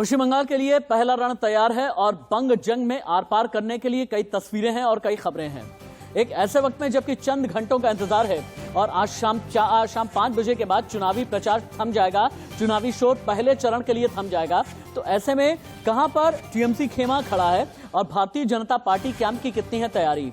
पश्चिम बंगाल के लिए पहला रण तैयार है और बंग जंग में आर पार करने के लिए कई तस्वीरें हैं और कई खबरें हैं। एक ऐसे वक्त में जबकि चंद घंटों का इंतजार है और आज शाम 5 बजे के बाद चुनावी प्रचार थम जाएगा, चुनावी शोर पहले चरण के लिए थम जाएगा। तो ऐसे में कहां पर टीएमसी खेमा खड़ा है और भारतीय जनता पार्टी कैंप की कितनी है तैयारी?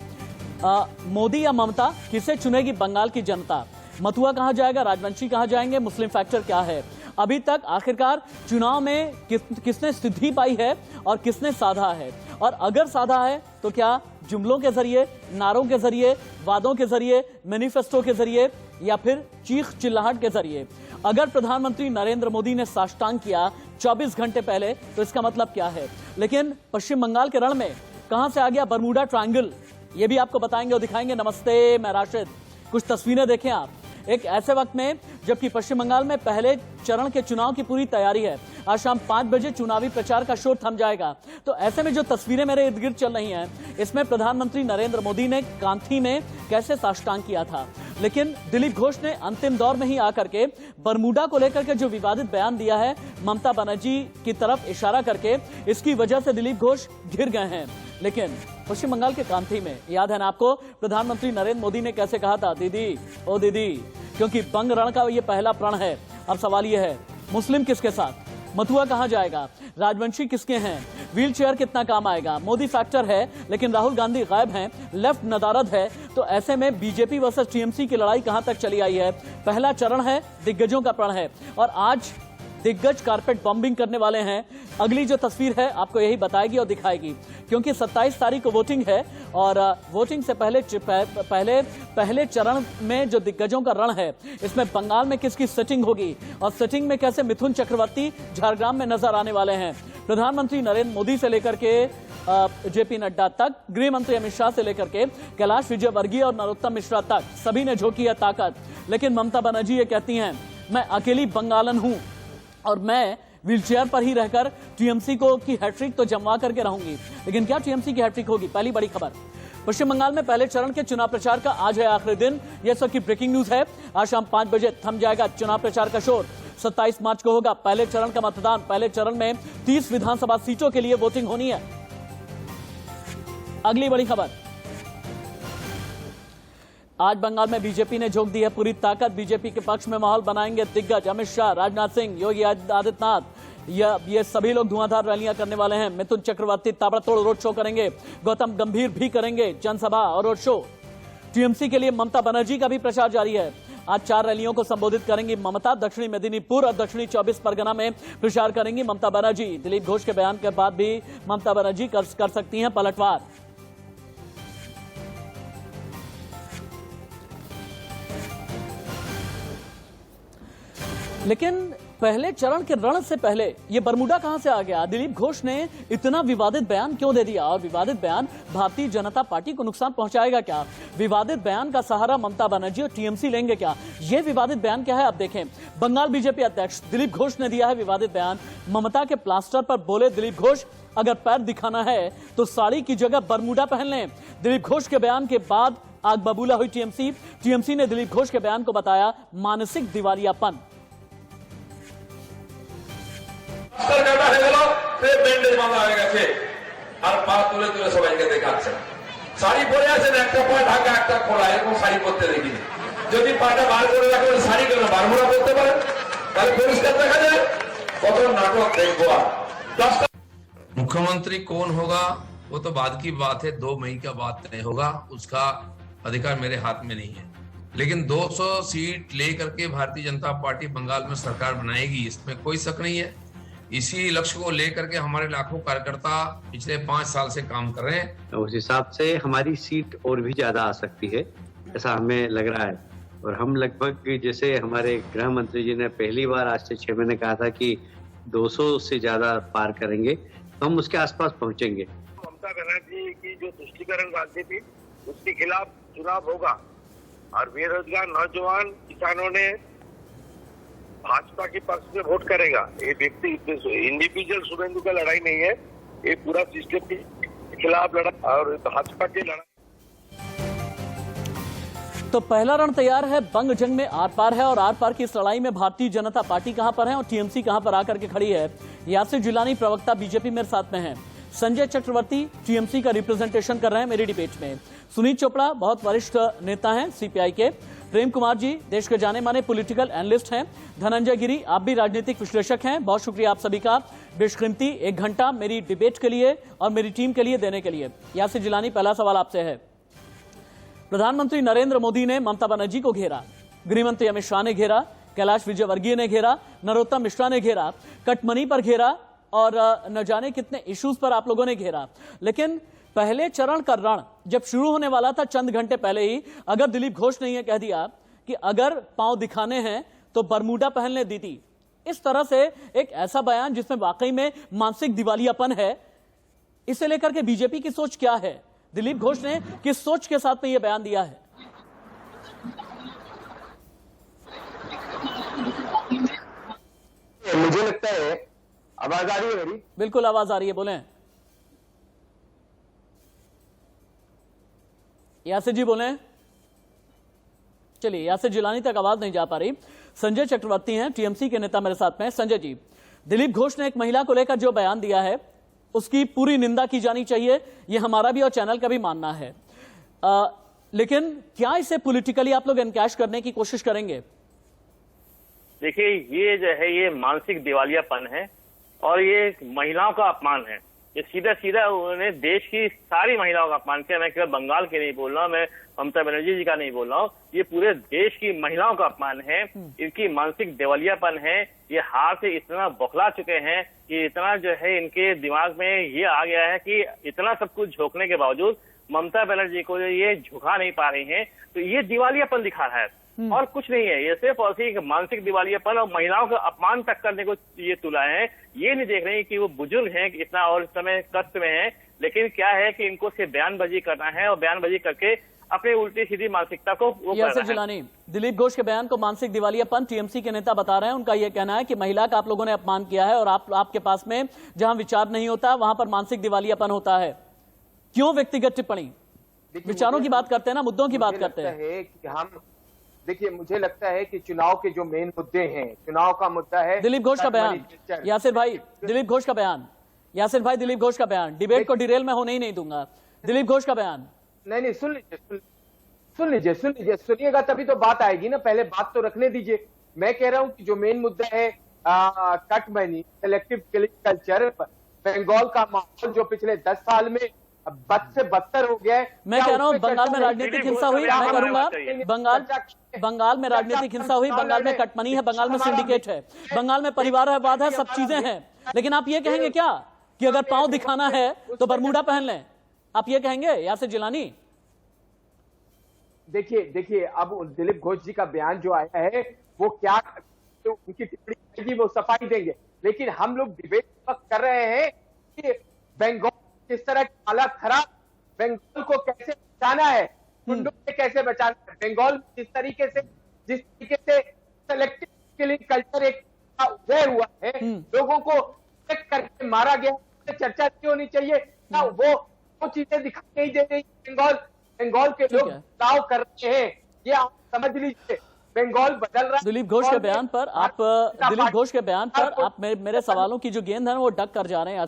मोदी या ममता, किसे चुनेगी बंगाल की जनता? मथुआ कहां जाएगा, राजवंशी कहां जाएंगे, मुस्लिम फैक्टर क्या है? अभी तक आखिरकार चुनाव में किसने सिद्धि पाई है और किसने साधा है? और अगर साधा है तो क्या जुमलों के जरिए, नारों के जरिए, वादों के जरिए, मैनिफेस्टो के जरिए या फिर चीख चिल्लाहट के जरिए? अगर प्रधानमंत्री नरेंद्र मोदी ने साष्टांग किया 24 घंटे पहले तो इसका मतलब क्या है? लेकिन पश्चिम बंगाल के रण में कहां से आ गया बरमूडा ट्रायंगल, ये भी आपको बताएंगे और दिखाएंगे। नमस्ते, मैं राशिद। कुछ तस्वीरें देखें आप। एक ऐसे वक्त में जबकि पश्चिम बंगाल में पहले चरण के चुनाव की पूरी तैयारी है, आज शाम 5 बजे चुनावी प्रचार का शोर थम जाएगा। तो ऐसे में जो तस्वीरें मेरे इर्द गिर्द चल रही हैं, इसमें प्रधानमंत्री नरेंद्र मोदी ने कांथी में कैसे साष्टांग किया था, लेकिन दिलीप घोष ने अंतिम दौर में ही आकर के बरमूडा को लेकर के जो विवादित बयान दिया है ममता बनर्जी की तरफ इशारा करके, इसकी वजह से दिलीप घोष घिर गए हैं। लेकिन पश्चिम बंगाल के कांथी में याद है ना आपको, प्रधानमंत्री नरेंद्र मोदी ने कैसे कहा था, दीदी ओ दीदी, क्योंकि बंग रण का ये पहला प्रण है। अब सवाल यह है, मुस्लिम किसके साथ? मथुआ कहां जाएगा? राजवंशी किसके हैं? व्हील चेयर कितना काम आएगा? मोदी फैक्टर है लेकिन राहुल गांधी गायब हैं, लेफ्ट नदारद है। तो ऐसे में बीजेपी वर्सेस टीएमसी की लड़ाई कहां तक चली आई है? पहला चरण है, दिग्गजों का प्रण है और आज दिग्गज कारपेट बॉम्बिंग करने वाले हैं। अगली जो तस्वीर है आपको यही बताएगी और दिखाएगी, क्योंकि 27 तारीख को वोटिंग है और वोटिंग से पहले चरण में जो दिग्गजों का रण है, इसमें बंगाल में किसकी सेटिंग होगी और सेटिंग में कैसे मिथुन चक्रवर्ती झारग्राम में नजर आने वाले हैं। प्रधानमंत्री नरेंद्र मोदी से लेकर के जेपी नड्डा तक, गृह मंत्री अमित शाह से लेकर के कैलाश विजयवर्गीय और नरोत्तम मिश्रा तक, सभी ने झोंकी है ताकत। लेकिन ममता बनर्जी ये कहती हैं, मैं अकेली बंगालन हूं और मैं व्हीलचेयर पर ही रहकर टीएमसी को की हैट्रिक तो जमवा करके रहूंगी। लेकिन क्या टीएमसी की हैट्रिक होगी? पहली बड़ी खबर, पश्चिम बंगाल में पहले चरण के चुनाव प्रचार का आज है आखिरी दिन। यह सबकी ब्रेकिंग न्यूज है। आज शाम 5 बजे थम जाएगा चुनाव प्रचार का शोर। 27 मार्च को होगा पहले चरण का मतदान। पहले चरण में 30 विधानसभा सीटों के लिए वोटिंग होनी है। अगली बड़ी खबर, आज बंगाल में बीजेपी ने झोंक दी है पूरी ताकत। बीजेपी के पक्ष में माहौल बनाएंगे दिग्गज अमित शाह, राजनाथ सिंह, योगी आदित्यनाथ, ये सभी लोग धुआंधार रैलियां करने वाले हैं। मिथुन चक्रवर्ती ताबड़तोड़ रोड शो करेंगे, गौतम गंभीर भी करेंगे जनसभा और रोड शो। टीएमसी के लिए ममता बनर्जी का भी प्रचार जारी है। आज 4 रैलियों को संबोधित करेंगी ममता। दक्षिणी मेदिनीपुर और दक्षिणी 24 परगना में प्रचार करेंगी ममता बनर्जी। दिलीप घोष के बयान के बाद भी ममता बनर्जी कर सकती हैं पलटवार। लेकिन पहले चरण के रण से पहले ये बरमूडा कहां से आ गया? दिलीप घोष ने इतना विवादित बयान क्यों दे दिया और विवादित बयान भारतीय जनता पार्टी को नुकसान पहुंचाएगा क्या? विवादित बयान का सहारा ममता बनर्जी और टीएमसी लेंगे क्या? ये विवादित बयान क्या है अब देखें। बंगाल बीजेपी अध्यक्ष दिलीप घोष ने दिया है विवादित बयान। ममता के प्लास्टर पर बोले दिलीप घोष, अगर पैर दिखाना है तो साड़ी की जगह बरमूडा पहन लें। दिलीप घोष के बयान के बाद आग बबूला हुई टीएमसी ने दिलीप घोष के बयान को बताया मानसिक दिवालियापन। সবাইকে দেখাচ্ছেন শাড়ি পরে আছেন, একটা পা ঢাকা একটা খোলা, এরকম শাড়ি পরতে দেখিনি। যদি পাটা বার করে রাখেন শাড়ি কেন বারমুড়া করতে পারেন, তাহলে পরিষ্কার দেখা যায়। কত নাটক দেখবো। मुख्यमंत्री कौन होगा वो तो बाद की बात है, 2 मई का बात तय होगा, उसका अधिकार मेरे हाथ में नहीं है। लेकिन 200 सीट लेकर के भारतीय जनता पार्टी बंगाल में सरकार बनाएगी, इसमें कोई शक नहीं है। इसी लक्ष्य को लेकर के हमारे लाखों कार्यकर्ता पिछले 5 साल से काम कर रहे हैं। उस हिसाब से हमारी सीट और भी ज्यादा आ सकती है, ऐसा हमें लग रहा है। और हम लगभग, जैसे हमारे गृह मंत्री जी ने पहली बार आज से 6 महीने कहा था कि 200 से ज्यादा पार करेंगे, तो हम उसके आसपास पहुंचेंगे। ममता बनर्जी की जो तुष्टिकरण राजनीति, उसके खिलाफ चुनाव होगा और बेरोजगार नौजवान किसानों ने भाजपा के पक्ष में वोट करेगा। ये व्यक्ति इंडिविजुअल शुभेंदु का लड़ाई नहीं है, ये पूरा सिस्टम के खिलाफ लड़ाई और भाजपा की लड़ाई। तो पहला रण तैयार है, बंग जंग में आर पार है और आर पार की इस लड़ाई में भारतीय जनता पार्टी कहां पर है और टीएमसी कहां पर आकर के खड़ी है। यासिर जिलानी प्रवक्ता बीजेपी मेरे साथ में हैं, संजय चक्रवर्ती टीएमसी का रिप्रेजेंटेशन कर रहे हैं मेरी डिबेट में, सुनीत चोपड़ा बहुत वरिष्ठ नेता हैं सीपीआई के, प्रेम कुमार जी देश के जाने माने पॉलिटिकल एनालिस्ट हैं, धनंजय गिरी आप भी राजनीतिक विश्लेषक हैं। बहुत शुक्रिया आप सभी का बेशकीमती 1 घंटा मेरी डिबेट के लिए और मेरी टीम के लिए देने के लिए। यासिर जिलानी, पहला सवाल आपसे है, प्रधानमंत्री नरेंद्र मोदी ने ममता बनर्जी को घेरा, गृहमंत्री अमित शाह ने घेरा, कैलाश विजयवर्गीय ने घेरा, नरोत्तम मिश्रा ने घेरा, कटमनी पर घेरा और न जाने कितने इश्यूज पर आप लोगों ने घेरा। लेकिन पहले चरण का रण जब शुरू होने वाला था चंद घंटे पहले ही, अगर दिलीप घोष ने यह कह दिया कि अगर पांव दिखाने हैं तो बरमूडा पहनने दी थी, इस तरह से एक ऐसा बयान जिसमें वाकई में मानसिक दिवालियापन है, इसे लेकर के बीजेपी की सोच क्या है? दिलीप घोष ने किस सोच के साथ में यह बयान दिया है? मुझे लगता है, आवाज आ रही है मेरी? बिल्कुल आवाज आ रही है, बोलें। यासिर जी बोलें। चलिए, यासिर जिलानी तक आवाज नहीं जा पा रही। संजय चक्रवर्ती हैं, टीएमसी के नेता मेरे साथ में। संजय जी, दिलीप घोष ने एक महिला को लेकर जो बयान दिया है उसकी पूरी निंदा की जानी चाहिए, यह हमारा भी और चैनल का भी मानना है, लेकिन क्या इसे पॉलिटिकली आप लोग एनकैश करने की कोशिश करेंगे? देखिए, ये जो है ये मानसिक दिवालियापन है और ये महिलाओं का अपमान है। ये सीधा सीधा उन्होंने देश की सारी महिलाओं का अपमान किया। मैं केवल बंगाल के नहीं बोल रहा हूँ, मैं ममता बनर्जी जी का नहीं बोल रहा हूँ, ये पूरे देश की महिलाओं का अपमान है। इनकी मानसिक दिवालियापन है। ये हार से इतना बौखला चुके हैं कि इतना जो है इनके दिमाग में ये आ गया है कि इतना सब कुछ झोंकने के बावजूद ममता बनर्जी को ये झुका नहीं पा रही हैं। तो ये दिवालियापन दिखा रहा है और कुछ नहीं है। ये सिर्फ और सिर्फ मानसिक दिवालियापन और महिलाओं का अपमान तक करने को ये तुला है। ये नहीं देख रहे कि वो बुजुर्ग हैं इतना और इस समय कष्ट में हैं, लेकिन क्या है कि इनको सिर्फ बयानबाजी करना है और बयानबाजी करके अपने उल्टी सीधी मानसिकता को वो यासिर जिलानी, दिलीप घोष के बयान को मानसिक दिवालियापन टीएमसी के नेता बता रहे हैं। उनका यह कहना है कि महिला का आप लोगों ने अपमान किया है और आपके पास में जहां विचार नहीं होता वहां पर मानसिक दिवालियापन होता है। क्यों व्यक्तिगत टिप्पणी? विचारों की बात करते हैं ना, मुद्दों की बात करते हैं। देखिए, मुझे लगता है कि चुनाव के जो मेन मुद्दे हैं, चुनाव का मुद्दा है दिलीप घोष का बयान। यासिर भाई, दिलीप घोष का बयान। यासिर भाई, दिलीप घोष का बयान। डिबेट को डिरेल में होने ही नहीं दूंगा। दिलीप घोष का बयान। नहीं, सुन लीजिए, सुनिएगा तभी तो बात आएगी ना, पहले बात तो रखने दीजिए। मैं कह रहा हूं कि जो मेन मुद्दा है cut money, selective killing culture, Bengal का माहौल जो पिछले 10 साल में बद से बदतर हो गया है। मैं कह रहा हूं बंगाल में राजनीतिक हिंसा हुई, मैं करूंगा बंगाल में राजनीतिक हिंसा हुई, बंगाल में कटमनी है, बंगाल में सिंडिकेट है, बंगाल में परिवारवाद है, सब चीजें हैं। लेकिन आप ये कहेंगे क्या कि अगर पांव दिखाना है तो बरमूडा पहन लें? आप ये कहेंगे यासिर जिलानी? देखिए, अब दिलीप घोष जी का बयान जो आया है वो क्या, तो उनकी टिप्पणी आएगी वो सफाई देंगे, लेकिन हम लोग डिबेट कर रहे हैं कि बंगाल किस तरह की हालत खराब, बंगाल को कैसे बचाना है, गुंडों से कैसे बचाना है, बंगाल जिस तरीके से सेलेक्टिव किलिंग कल्चर एक उदय हुआ है, लोगों को करके मारा गया, चर्चा नहीं होनी चाहिए ना, वो चीजें दिखाई नहीं दे रही। बंगाल के लोग चुनाव कर रहे हैं, ये आप समझ लीजिए, बंगाल बदल रहा है। दिलीप घोष के बयान पर आप मेरे सवालों की जो गेंद है वो डक कर जा रहे हैं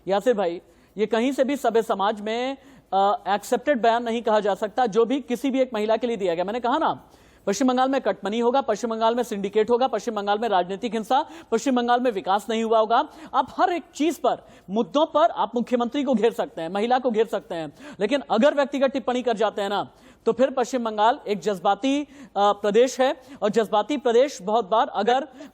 यासिर भाई, ये कहीं से भी सभ्य समाज में एक्सेप्टेड बयान नहीं कहा जा सकता जो भी किसी भी एक महिला के लिए दिया गया। मैंने कहा ना, पश्चिम बंगाल में कटमनी होगा, पश्चिम बंगाल में सिंडिकेट होगा, पश्चिम बंगाल में राजनीतिक हिंसा, पश्चिम बंगाल में विकास नहीं हुआ होगा। आप हर एक चीज पर, मुद्दों पर आप मुख्यमंत्री को घेर सकते हैं, महिला को घेर सकते हैं, लेकिन अगर व्यक्तिगत टिप्पणी कर जाते हैं ना तो फिर पश्चिम बंगाल एक जज्बाती प्रदेश है और जज्बाती प्रदेश बहुत बार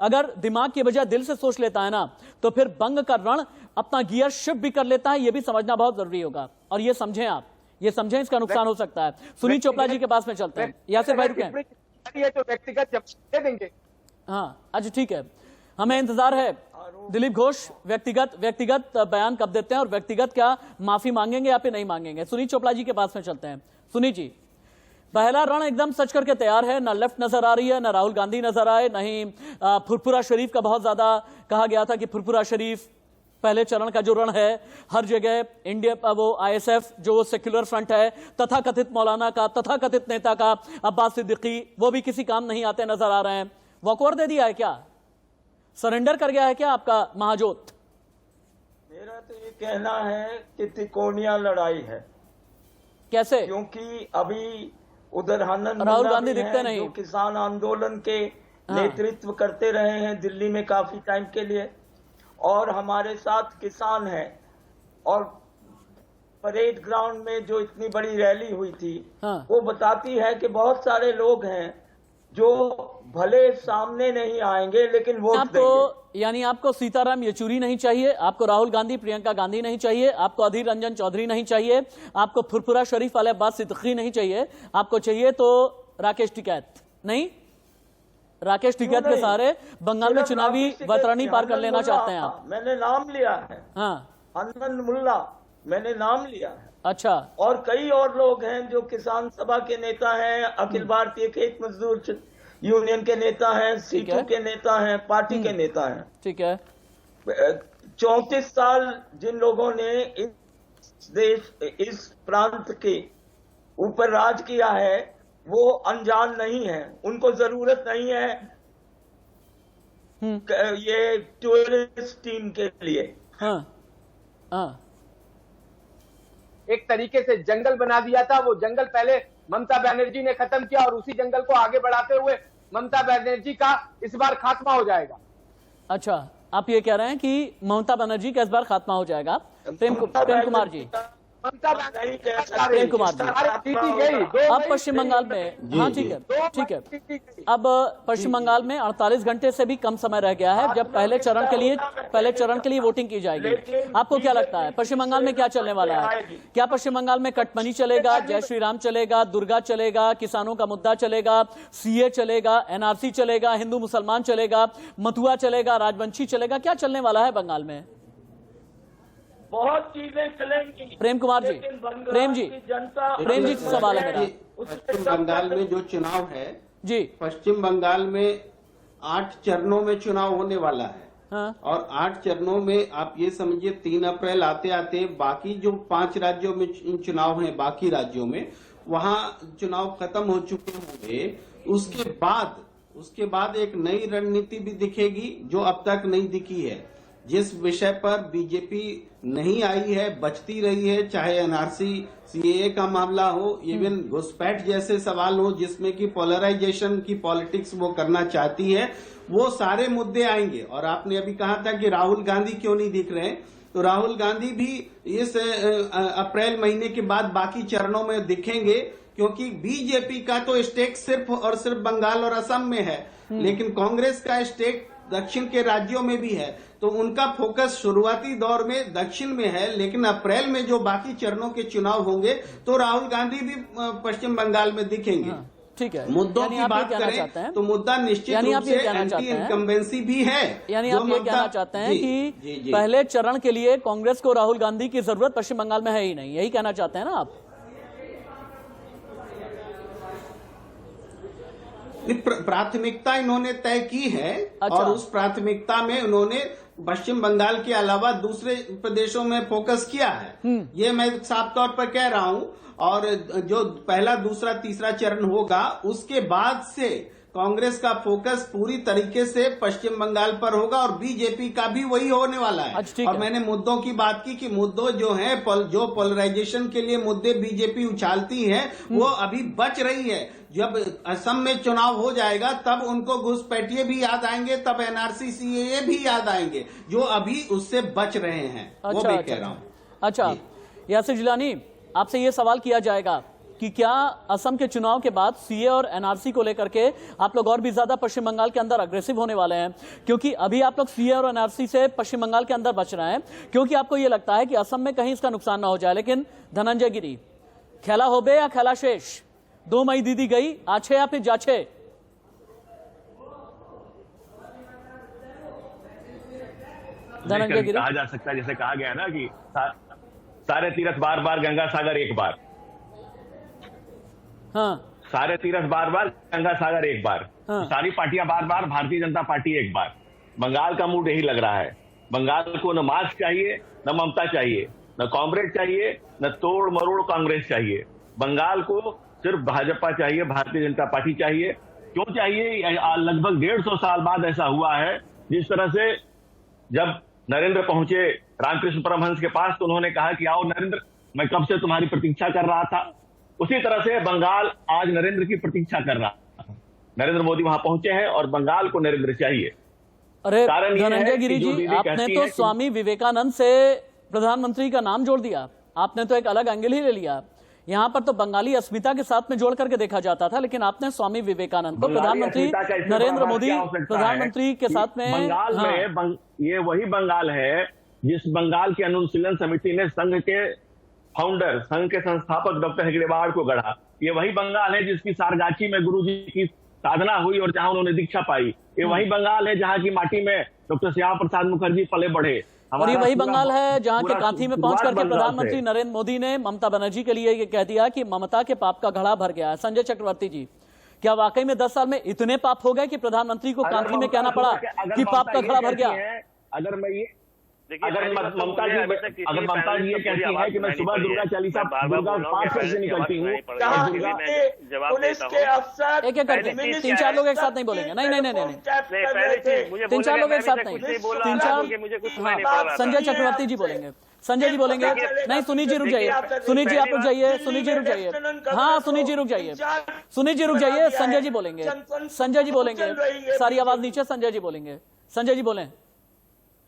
अगर दिमाग की बजाय दिल से सोच लेता है ना तो फिर बंग का रण अपना गियर शिफ्ट भी कर लेता है। यह भी समझना बहुत जरूरी होगा और ये समझें आप, ये समझें, इसका नुकसान हो सकता है। सुनीत चोपड़ा जी के पास में चलते हैं। यासिर भाई रुकें, तो व्यक्तिगत जवाब दे देंगे। हाँ, अच्छा ठीक है, हमें इंतजार है। दिलीप घोष व्यक्तिगत बयान कब देते हैं और व्यक्तिगत क्या माफी मांगेंगे या फिर नहीं मांगेंगे? सुनीत चोपड़ा जी के पास में चलते हैं। सुनीत जी, पहला रण एकदम सच करके तैयार है, ना लेफ्ट नजर आ रही है, ना राहुल गांधी नजर आए, नहीं फुरफुरा शरीफ का बहुत ज्यादा कहा गया था कि फुरफुरा शरीफ पहले चरण का जो रण है, हर जगह इंडिया वो आईएसएफ जो सेक्युलर फ्रंट है, तथाकथित मौलाना का, तथाकथित नेता का अब्बास सिद्दीकी, वो भी किसी काम नहीं आते नजर आ रहे हैं। वॉकओवर दे दिया है क्या, सरेंडर कर गया है क्या आपका महाजोत? मेरा तो ये कहना है कि त्रिकोणीय लड़ाई है। कैसे? क्योंकि अभी उधर आनंद राहुल मुल्ला गांधी भी दिखते हैं, नहीं। जो किसान आंदोलन के हाँ। नेतृत्व करते रहे हैं दिल्ली में काफी टाइम के लिए, और हमारे साथ किसान हैं। और परेड ग्राउंड में जो इतनी बड़ी रैली हुई थी, हाँ। वो बताती है कि बहुत सारे लोग हैं जो भले सामने नहीं आएंगे लेकिन वोट देंगे। आपको यानी आपको सीताराम येचुरी नहीं चाहिए, आपको राहुल गांधी प्रियंका गांधी नहीं चाहिए, आपको अधीर रंजन चौधरी नहीं चाहिए, आपको फुरफुरा शरीफ वाले अब्बास सिद्दीकी नहीं चाहिए, आपको चाहिए तो राकेश टिकैत नहीं? राकेश टिकैत के सहारे बंगाल में चुनावी वतरणी पार कर लेना चाहते हैं आप? मैंने नाम लिया है। हाँ, आनंद मुल्ला मैंने नाम लिया है। अच्छा। और कई और लोग हैं जो किसान सभा के नेता हैं, अखिल भारतीय खेत मजदूर यूनियन के नेता हैं, सीटू के नेता हैं, पार्टी के नेता हैं। ठीक है। 34 साल जिन लोगों ने इस देश, इस प्रांत के ऊपर राज किया है, वो अनजान नहीं है। उनको जरूरत नहीं है ये टूरिस्ट टीम के लिए। हाँ, हाँ। एक तरीके से जंगल बना दिया था, वो जंगल पहले ममता बनर्जी ने खत्म किया और उसी जंगल को आगे बढ़ाते हुए ममता बनर्जी का इस बार खात्मा हो जाएगा। अच्छा, आप ये कह रहे हैं कि ममता बनर्जी का इस बार खात्मा हो जाएगा? प्रेम कुमार जी, ममता प्रेम कुमार जी, अब पश्चिम बंगाल में, हाँ ठीक है, ठीक है, अब पश्चिम बंगाल में 48 घंटे से भी कम समय रह गया है जब पहले चरण के लिए वोटिंग की जाएगी। आपको क्या लगता है पश्चिम बंगाल में क्या चलने वाला है? क्या पश्चिम बंगाल में कटमनी चलेगा, जय श्री राम चलेगा, दुर्गा चलेगा, किसानों का मुद्दा चलेगा, सीए चलेगा, एनआरसी चलेगा, हिंदू मुसलमान चलेगा, मथुआ चलेगा, राजवंशी चलेगा? क्या चलने वाला है बंगाल में? बहुत चीजें चलेंगी। प्रेम कुमार जी, प्रेम जी सवाल है मेरा। पश्चिम बंगाल में जो चुनाव है जी, पश्चिम बंगाल में 8 चरणों में चुनाव होने वाला है। हाँ। और 8 चरणों में आप ये समझिए 3 अप्रैल आते आते बाकी जो 5 राज्यों में चुनाव हैं, बाकी राज्यों में वहां चुनाव खत्म हो चुके होंगे। उसके बाद एक नई रणनीति भी दिखेगी जो अब तक नहीं दिखी है। जिस विषय पर बीजेपी नहीं आई है, बचती रही है, चाहे एनआरसी सीएए का मामला हो, इवन घुसपैठ जैसे सवाल हो जिसमें कि पोलराइजेशन की पॉलिटिक्स वो करना चाहती है, वो सारे मुद्दे आएंगे। और आपने अभी कहा था कि राहुल गांधी क्यों नहीं दिख रहे, तो राहुल गांधी भी इस अप्रैल महीने के बाद बाकी चरणों में दिखेंगे, क्योंकि बीजेपी का तो स्टेक सिर्फ और सिर्फ बंगाल और असम में है, लेकिन कांग्रेस का स्टेक दक्षिण के राज्यों में भी है। तो उनका फोकस शुरुआती दौर में दक्षिण में है, लेकिन अप्रैल में जो बाकी चरणों के चुनाव होंगे तो राहुल गांधी भी पश्चिम बंगाल में दिखेंगे। हाँ, ठीक है। मुद्दों की बात करें तो मुद्दा निश्चित रूप से एंटी इनकम्बेंसी भी है। यानी आप ये कहना चाहते हैं कि पहले चरण के लिए कांग्रेस को राहुल गांधी की जरूरत पश्चिम बंगाल में है ही नहीं, यही कहना चाहते हैं ना आप? प्राथमिकता इन्होंने तय की है। अच्छा। और उस प्राथमिकता में उन्होंने पश्चिम बंगाल के अलावा दूसरे प्रदेशों में फोकस किया है। ये मैं साफ तौर पर कह रहा हूं। और जो पहला, दूसरा, तीसरा चरण होगा उसके बाद से कांग्रेस का फोकस पूरी तरीके से पश्चिम बंगाल पर होगा और बीजेपी का भी वही होने वाला है। और मैंने मुद्दों की बात की कि मुद्दों जो हैं, जो पोलराइजेशन के लिए मुद्दे बीजेपी उछालती है वो अभी बच रही है। जब असम में चुनाव हो जाएगा तब उनको घुसपैठिए भी याद आएंगे, तब एनआरसी सीएए भी याद आएंगे, जो अभी उससे बच रहे हैं। वो मैं कह रहा हूँ। अच्छा, यासिर जिलानी, आपसे ये सवाल किया जाएगा कि क्या असम के चुनाव के बाद सीए और एनआरसी को लेकर के आप लोग और भी ज्यादा पश्चिम बंगाल के अंदर अग्रेसिव होने वाले हैं? क्योंकि अभी आप लोग सीए और एनआरसी से पश्चिम बंगाल के अंदर बच रहे हैं क्योंकि आपको ये लगता है कि असम में कहीं इसका नुकसान ना हो जाए। लेकिन धनंजय गिरी, खेला होबे या खेला शेष? 2 मई दीदी गई, आछे या फिर जाछे? धनंजय गिरी, कहा जा सकता है, जैसे कहा गया ना कि सारे तीर्थ बार बार, गंगा सागर एक बार। हाँ, सारे तीर्थ बार बार, गंगा सागर एक बार। हाँ। सारी पार्टियां बार बार, भारतीय जनता पार्टी एक बार। बंगाल का मूड यही लग रहा है। बंगाल को न मास्क चाहिए, न ममता चाहिए, न कॉमरेड चाहिए, न तोड़ मरोड़ कांग्रेस चाहिए। बंगाल को सिर्फ भाजपा चाहिए, भारतीय जनता पार्टी चाहिए। क्यों चाहिए? लगभग 150 साल बाद ऐसा हुआ है। जिस तरह से जब नरेंद्र पहुंचे रामकृष्ण परमहंस के पास तो उन्होंने कहा कि आओ नरेंद्र, मैं कब से तुम्हारी प्रतीक्षा कर रहा था। उसी तरह से बंगाल आज नरेंद्र की प्रतीक्षा कर रहा था। नरेंद्र मोदी वहां पहुंचे हैं और बंगाल को नरेंद्र चाहिए। अरे कारण यह है धनंजय कि गिरी जो जी, दीदी आपने कहती तो है कि- स्वामी विवेकानंद से प्रधानमंत्री का नाम जोड़ दिया। आपने तो एक अलग एंगल ही ले लिया। यहाँ पर तो बंगाली अस्मिता के साथ में जोड़ करके देखा जाता था, लेकिन आपने स्वामी विवेकानंद को बंगाली प्रधानमंत्री अस्मिता का इससे नरेंद्र बड़ा मोदी क्या हो सकता है प्रधानमंत्री के कि साथ में बंगाल हाँ। में ये वही बंगाल है जिस बंगाल की अनुशीलन समिति ने संघ के फाउंडर, संघ के संस्थापक डॉक्टर हेगड़ेवार को गढ़ा। ये वही बंगाल है जिसकी सारगाछी में गुरुजी की साधना हुई और जहां उन्होंने दीक्षा पाई। ये वही बंगाल है जहां की माटी में डॉक्टर श्यामा प्रसाद मुखर्जी पले बढ़े। और ये वही पूरा- बंगाल है जहां के पूरा कांथी में शुरुआत पहुंच करके बंगाल से। प्रधानमंत्री नरेंद्र मोदी ने ममता बनर्जी के लिए ये कह दिया कि ममता के पाप का घड़ा भर गया है। संजय चक्रवर्ती जी, क्या वाकई में 10 साल में इतने पाप हो गए कि प्रधानमंत्री को अगर कांथी में ममता कहना पड़ा अगर कि पाप ममता का ये घड़ा भर कहती गया? है, अगर मैं ये देखिए, अगर पहली बात तो ममता मुझे जी अभी तक किसी अगर ममता जी ये पैनलिस्ट को कहती पूरी है कि मैं आवाज सुबह सुनाई दुर्गा पड़ी है। चालीसा मैं बार-बार दुर्गा बोल रहा हूं कि 5 बजे से पैनलिस्ट की निकलती हूँ आवाज सुनाई और पड़ी है। दुर्गा मैं जवाब पुलिस देता के हूं। अफसर एक एक करके पहली तीन चार लोग एक साथ नहीं बोलेंगे। नहीं नहीं नहीं नहीं पहले चीज मुझे तीन चार लोग एक साथ कुछ नहीं। नहीं बोल तीन रहा था चार क्योंकि मुझे कुछ सुनाई नहीं पड़ रहा था। संजय चक्रवर्ती जी बोलेंगे, संजय जी बोलेंगे। नहीं सुनील जी रुक जाइए, सुनील जी आप रुक जाइए, सुनील जी रुक जाइए। हाँ सुनील जी रुक जाइए, सुनील जी रुक जाइए। संजय जी बोलेंगे, संजय जी बोलेंगे। सारी आवाज नीचे, संजय जी बोलेंगे। संजय जी बोलें।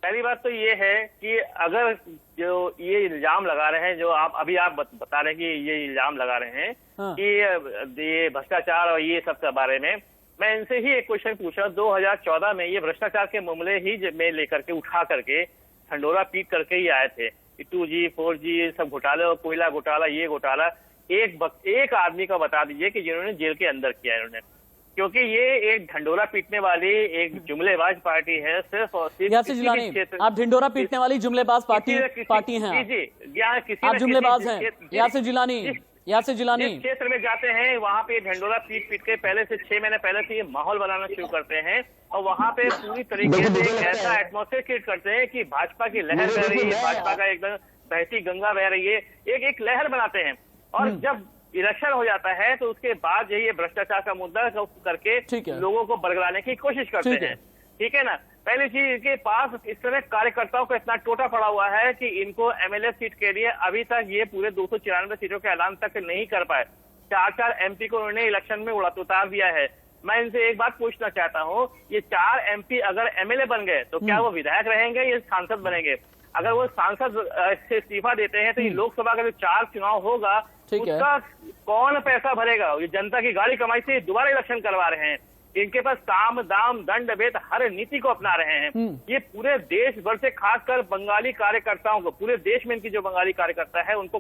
पहली बात तो ये है कि अगर जो ये इल्जाम लगा रहे हैं, जो आप बता रहे हैं कि ये इल्जाम लगा रहे हैं हाँ। कि ये भ्रष्टाचार और ये सब के बारे में, मैं इनसे ही एक क्वेश्चन पूछा। 2014 में ये भ्रष्टाचार के मामले ही में लेकर के उठा करके ढंडोरा पीट करके ही आए थे। 2G 4G सब घोटाले और कोयला घोटाला, ये घोटाला एक आदमी का बता दीजिए कि जिन्होंने जेल के अंदर किया इन्होंने, क्योंकि ये एक ढंडोरा पीटने वाली एक जुमलेबाज पार्टी है। सिर्फ और सिर्फ यासिर जिलानी, आप ढिंडोरा पीटने वाली जुमलेबाज पार्टी हैं आप। आप जुमलेबाज हैं यासिर जिलानी। यासिर जिलानी, जिस क्षेत्र में जाते हैं वहां पे ढंडोरा पीट पीट के पहले से 6 महीने पहले से ये माहौल बनाना शुरू करते हैं और वहां पे पूरी तरीके से एक ऐसा एटमॉस्फेयर क्रिएट करते हैं कि भाजपा की लहर बह रही है, भाजपा का एकदम बहती गंगा बह रही है, एक लहर बनाते हैं। और जब इलेक्शन हो जाता है तो उसके बाद ये भ्रष्टाचार का मुद्दा करके लोगों को बरगलाने की कोशिश करते हैं। ठीक है ना। पहली चीज, इनके पास इस समय कार्यकर्ताओं का इतना टोटा पड़ा हुआ है कि इनको एमएलए सीट के लिए अभी तक ये पूरे 294 सीटों के ऐलान तक नहीं कर पाए। 4 एमपी को उन्होंने इलेक्शन में उतार दिया है। मैं इनसे एक बात पूछना चाहता हूँ, ये 4 एमपी अगर एमएलए बन गए तो क्या वो विधायक रहेंगे या सांसद बनेंगे? अगर वो सांसद से इस्तीफा देते हैं तो ये लोकसभा का जो 4 चुनाव होगा उसका कौन पैसा भरेगा? ये जनता की गाड़ी कमाई से दोबारा इलेक्शन करवा रहे हैं। इनके पास साम दाम दंड भेद हर नीति को अपना रहे हैं। ये पूरे देश भर से, खासकर बंगाली कार्यकर्ताओं को, पूरे देश में इनकी जो बंगाली कार्यकर्ता है उनको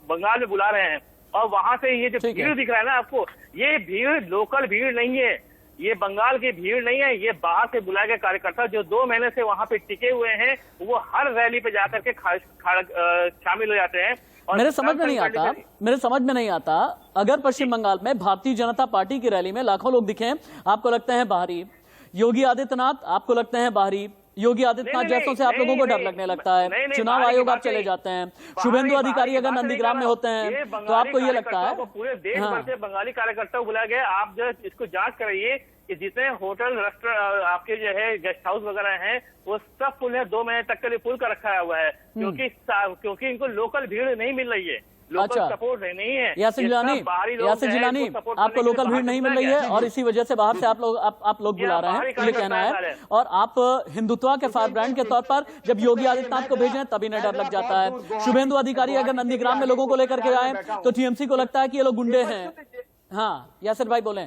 बंगाल में बुला रहे हैं। और वहां से ये जो भीड़ दिख रहा है ना आपको, ये भीड़ लोकल भीड़ नहीं है, ये बंगाल की भीड़ नहीं है, ये बाहर से बुलाए गए कार्यकर्ता जो 2 महीने से वहां पे टिके हुए हैं, वो हर रैली पे जाकर के शामिल हो जाते हैं। मेरे समझ में नहीं आता अगर पश्चिम बंगाल में भारतीय जनता पार्टी की रैली में लाखों लोग दिखे, आपको लगता है बाहरी? योगी आदित्यनाथ आपको लगते हैं बाहरी? योगी आदित्यनाथ जैसों से आप लोगों को डर लगने लगता है? चुनाव आयोग आप चले जाते हैं, शुभेंदु अधिकारी अगर नंदीग्राम में होते हैं तो आपको ये लगता है? पूरे देश भर से बंगाली कार्यकर्ता बुलाया गया। आप जो इसको जांच कराइए कि जितने होटल रेस्टोरेंट आपके जो है गेस्ट हाउस वगैरह हैं वो सब फुल है, 2 महीने तक के लिए फुल कर रखा हुआ है, क्योंकि इनको लोकल भीड़ नहीं मिल रही है, लोकल सपोर्ट नहीं है। यासिर जिलानी आपको लोकल भीड़ नहीं मिल रही है और इसी वजह से बाहर से आप लोग बुला रहे हैं, ये कहना है। और आप हिंदुत्व के फायर ब्रांड के तौर पर जब योगी आदित्यनाथ को भेजें तभी इन्हें डर लग जाता है। शुभेंदु अधिकारी अगर नंदीग्राम में लोगों को लेकर के आए तो टीएमसी को लगता है कि ये लोग गुंडे हैं। हाँ यासिर भाई बोले।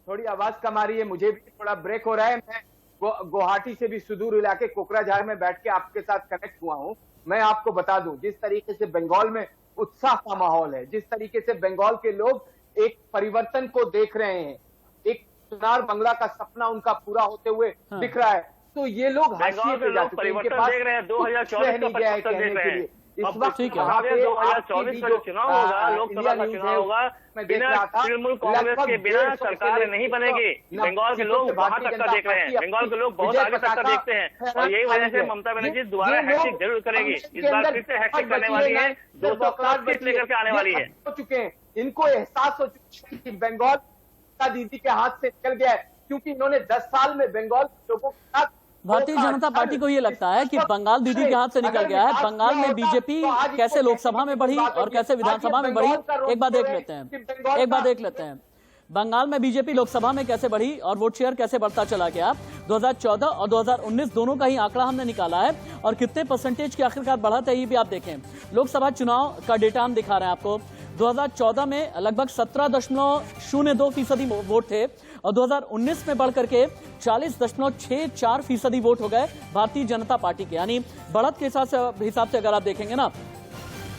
थोड़ी आवाज कम आ रही है, मुझे भी थोड़ा ब्रेक हो रहा है। मैं गुवाहाटी से भी सुदूर इलाके कोकराझार में बैठ के आपके साथ कनेक्ट हुआ हूं। मैं आपको बता दूं, जिस तरीके से बंगाल में उत्साह का माहौल है, जिस तरीके से बंगाल के लोग एक परिवर्तन को देख रहे हैं, एक सोनार बंगला का सपना उनका पूरा होते हुए दिख रहा है, तो ये लोग हाशिए पे जा चुके हैं। इनके पास देख रहे हैं 2024 नहीं गया है कहने के लिए। इस वक्त ठीक है। 2024 का जो चुनाव होगा, लोकसभा का चुनाव होगा, बिना तृणमूल कांग्रेस के बिना सरकार नहीं बनेगी। बंगाल के लोग वहां तक का देख रहे हैं, बंगाल के लोग बहुत आगे तक का देखते हैं, और यही वजह से ममता बनर्जी दोबारा हैट्रिक जरूर करेगी। इस बार फिर से हैट्रिक करने वाली है, 205 सीट लेकर के आने वाली है। हो चुके हैं, इनको एहसास हो चुका है कि बंगाल का दीदी के हाथ से निकल गया है, क्योंकि इन्होंने 10 साल में बंगाल के लोगों के साथ भारतीय जनता पार्टी को ये लगता है कि बंगाल दीदी के हाथ से निकल गया है। बंगाल में बीजेपी कैसे लोकसभा में बढ़ी और कैसे विधानसभा में बढ़ी, एक बार देख लेते हैं। बंगाल में बीजेपी लोकसभा में कैसे बढ़ी और वोट शेयर कैसे बढ़ता चला गया। 2014 और 2019 दोनों का ही आंकड़ा हमने निकाला है, और कितने परसेंटेज की आखिरकार बढ़त है ये भी आप देखें। लोकसभा चुनाव का डेटा हम दिखा रहे हैं आपको। 2014 में लगभग 17.02% वोट थे, और 2019 में बढ़कर के 40.64% वोट हो गए भारतीय जनता पार्टी के। यानी बढ़त के हिसाब से अगर आप देखेंगे ना,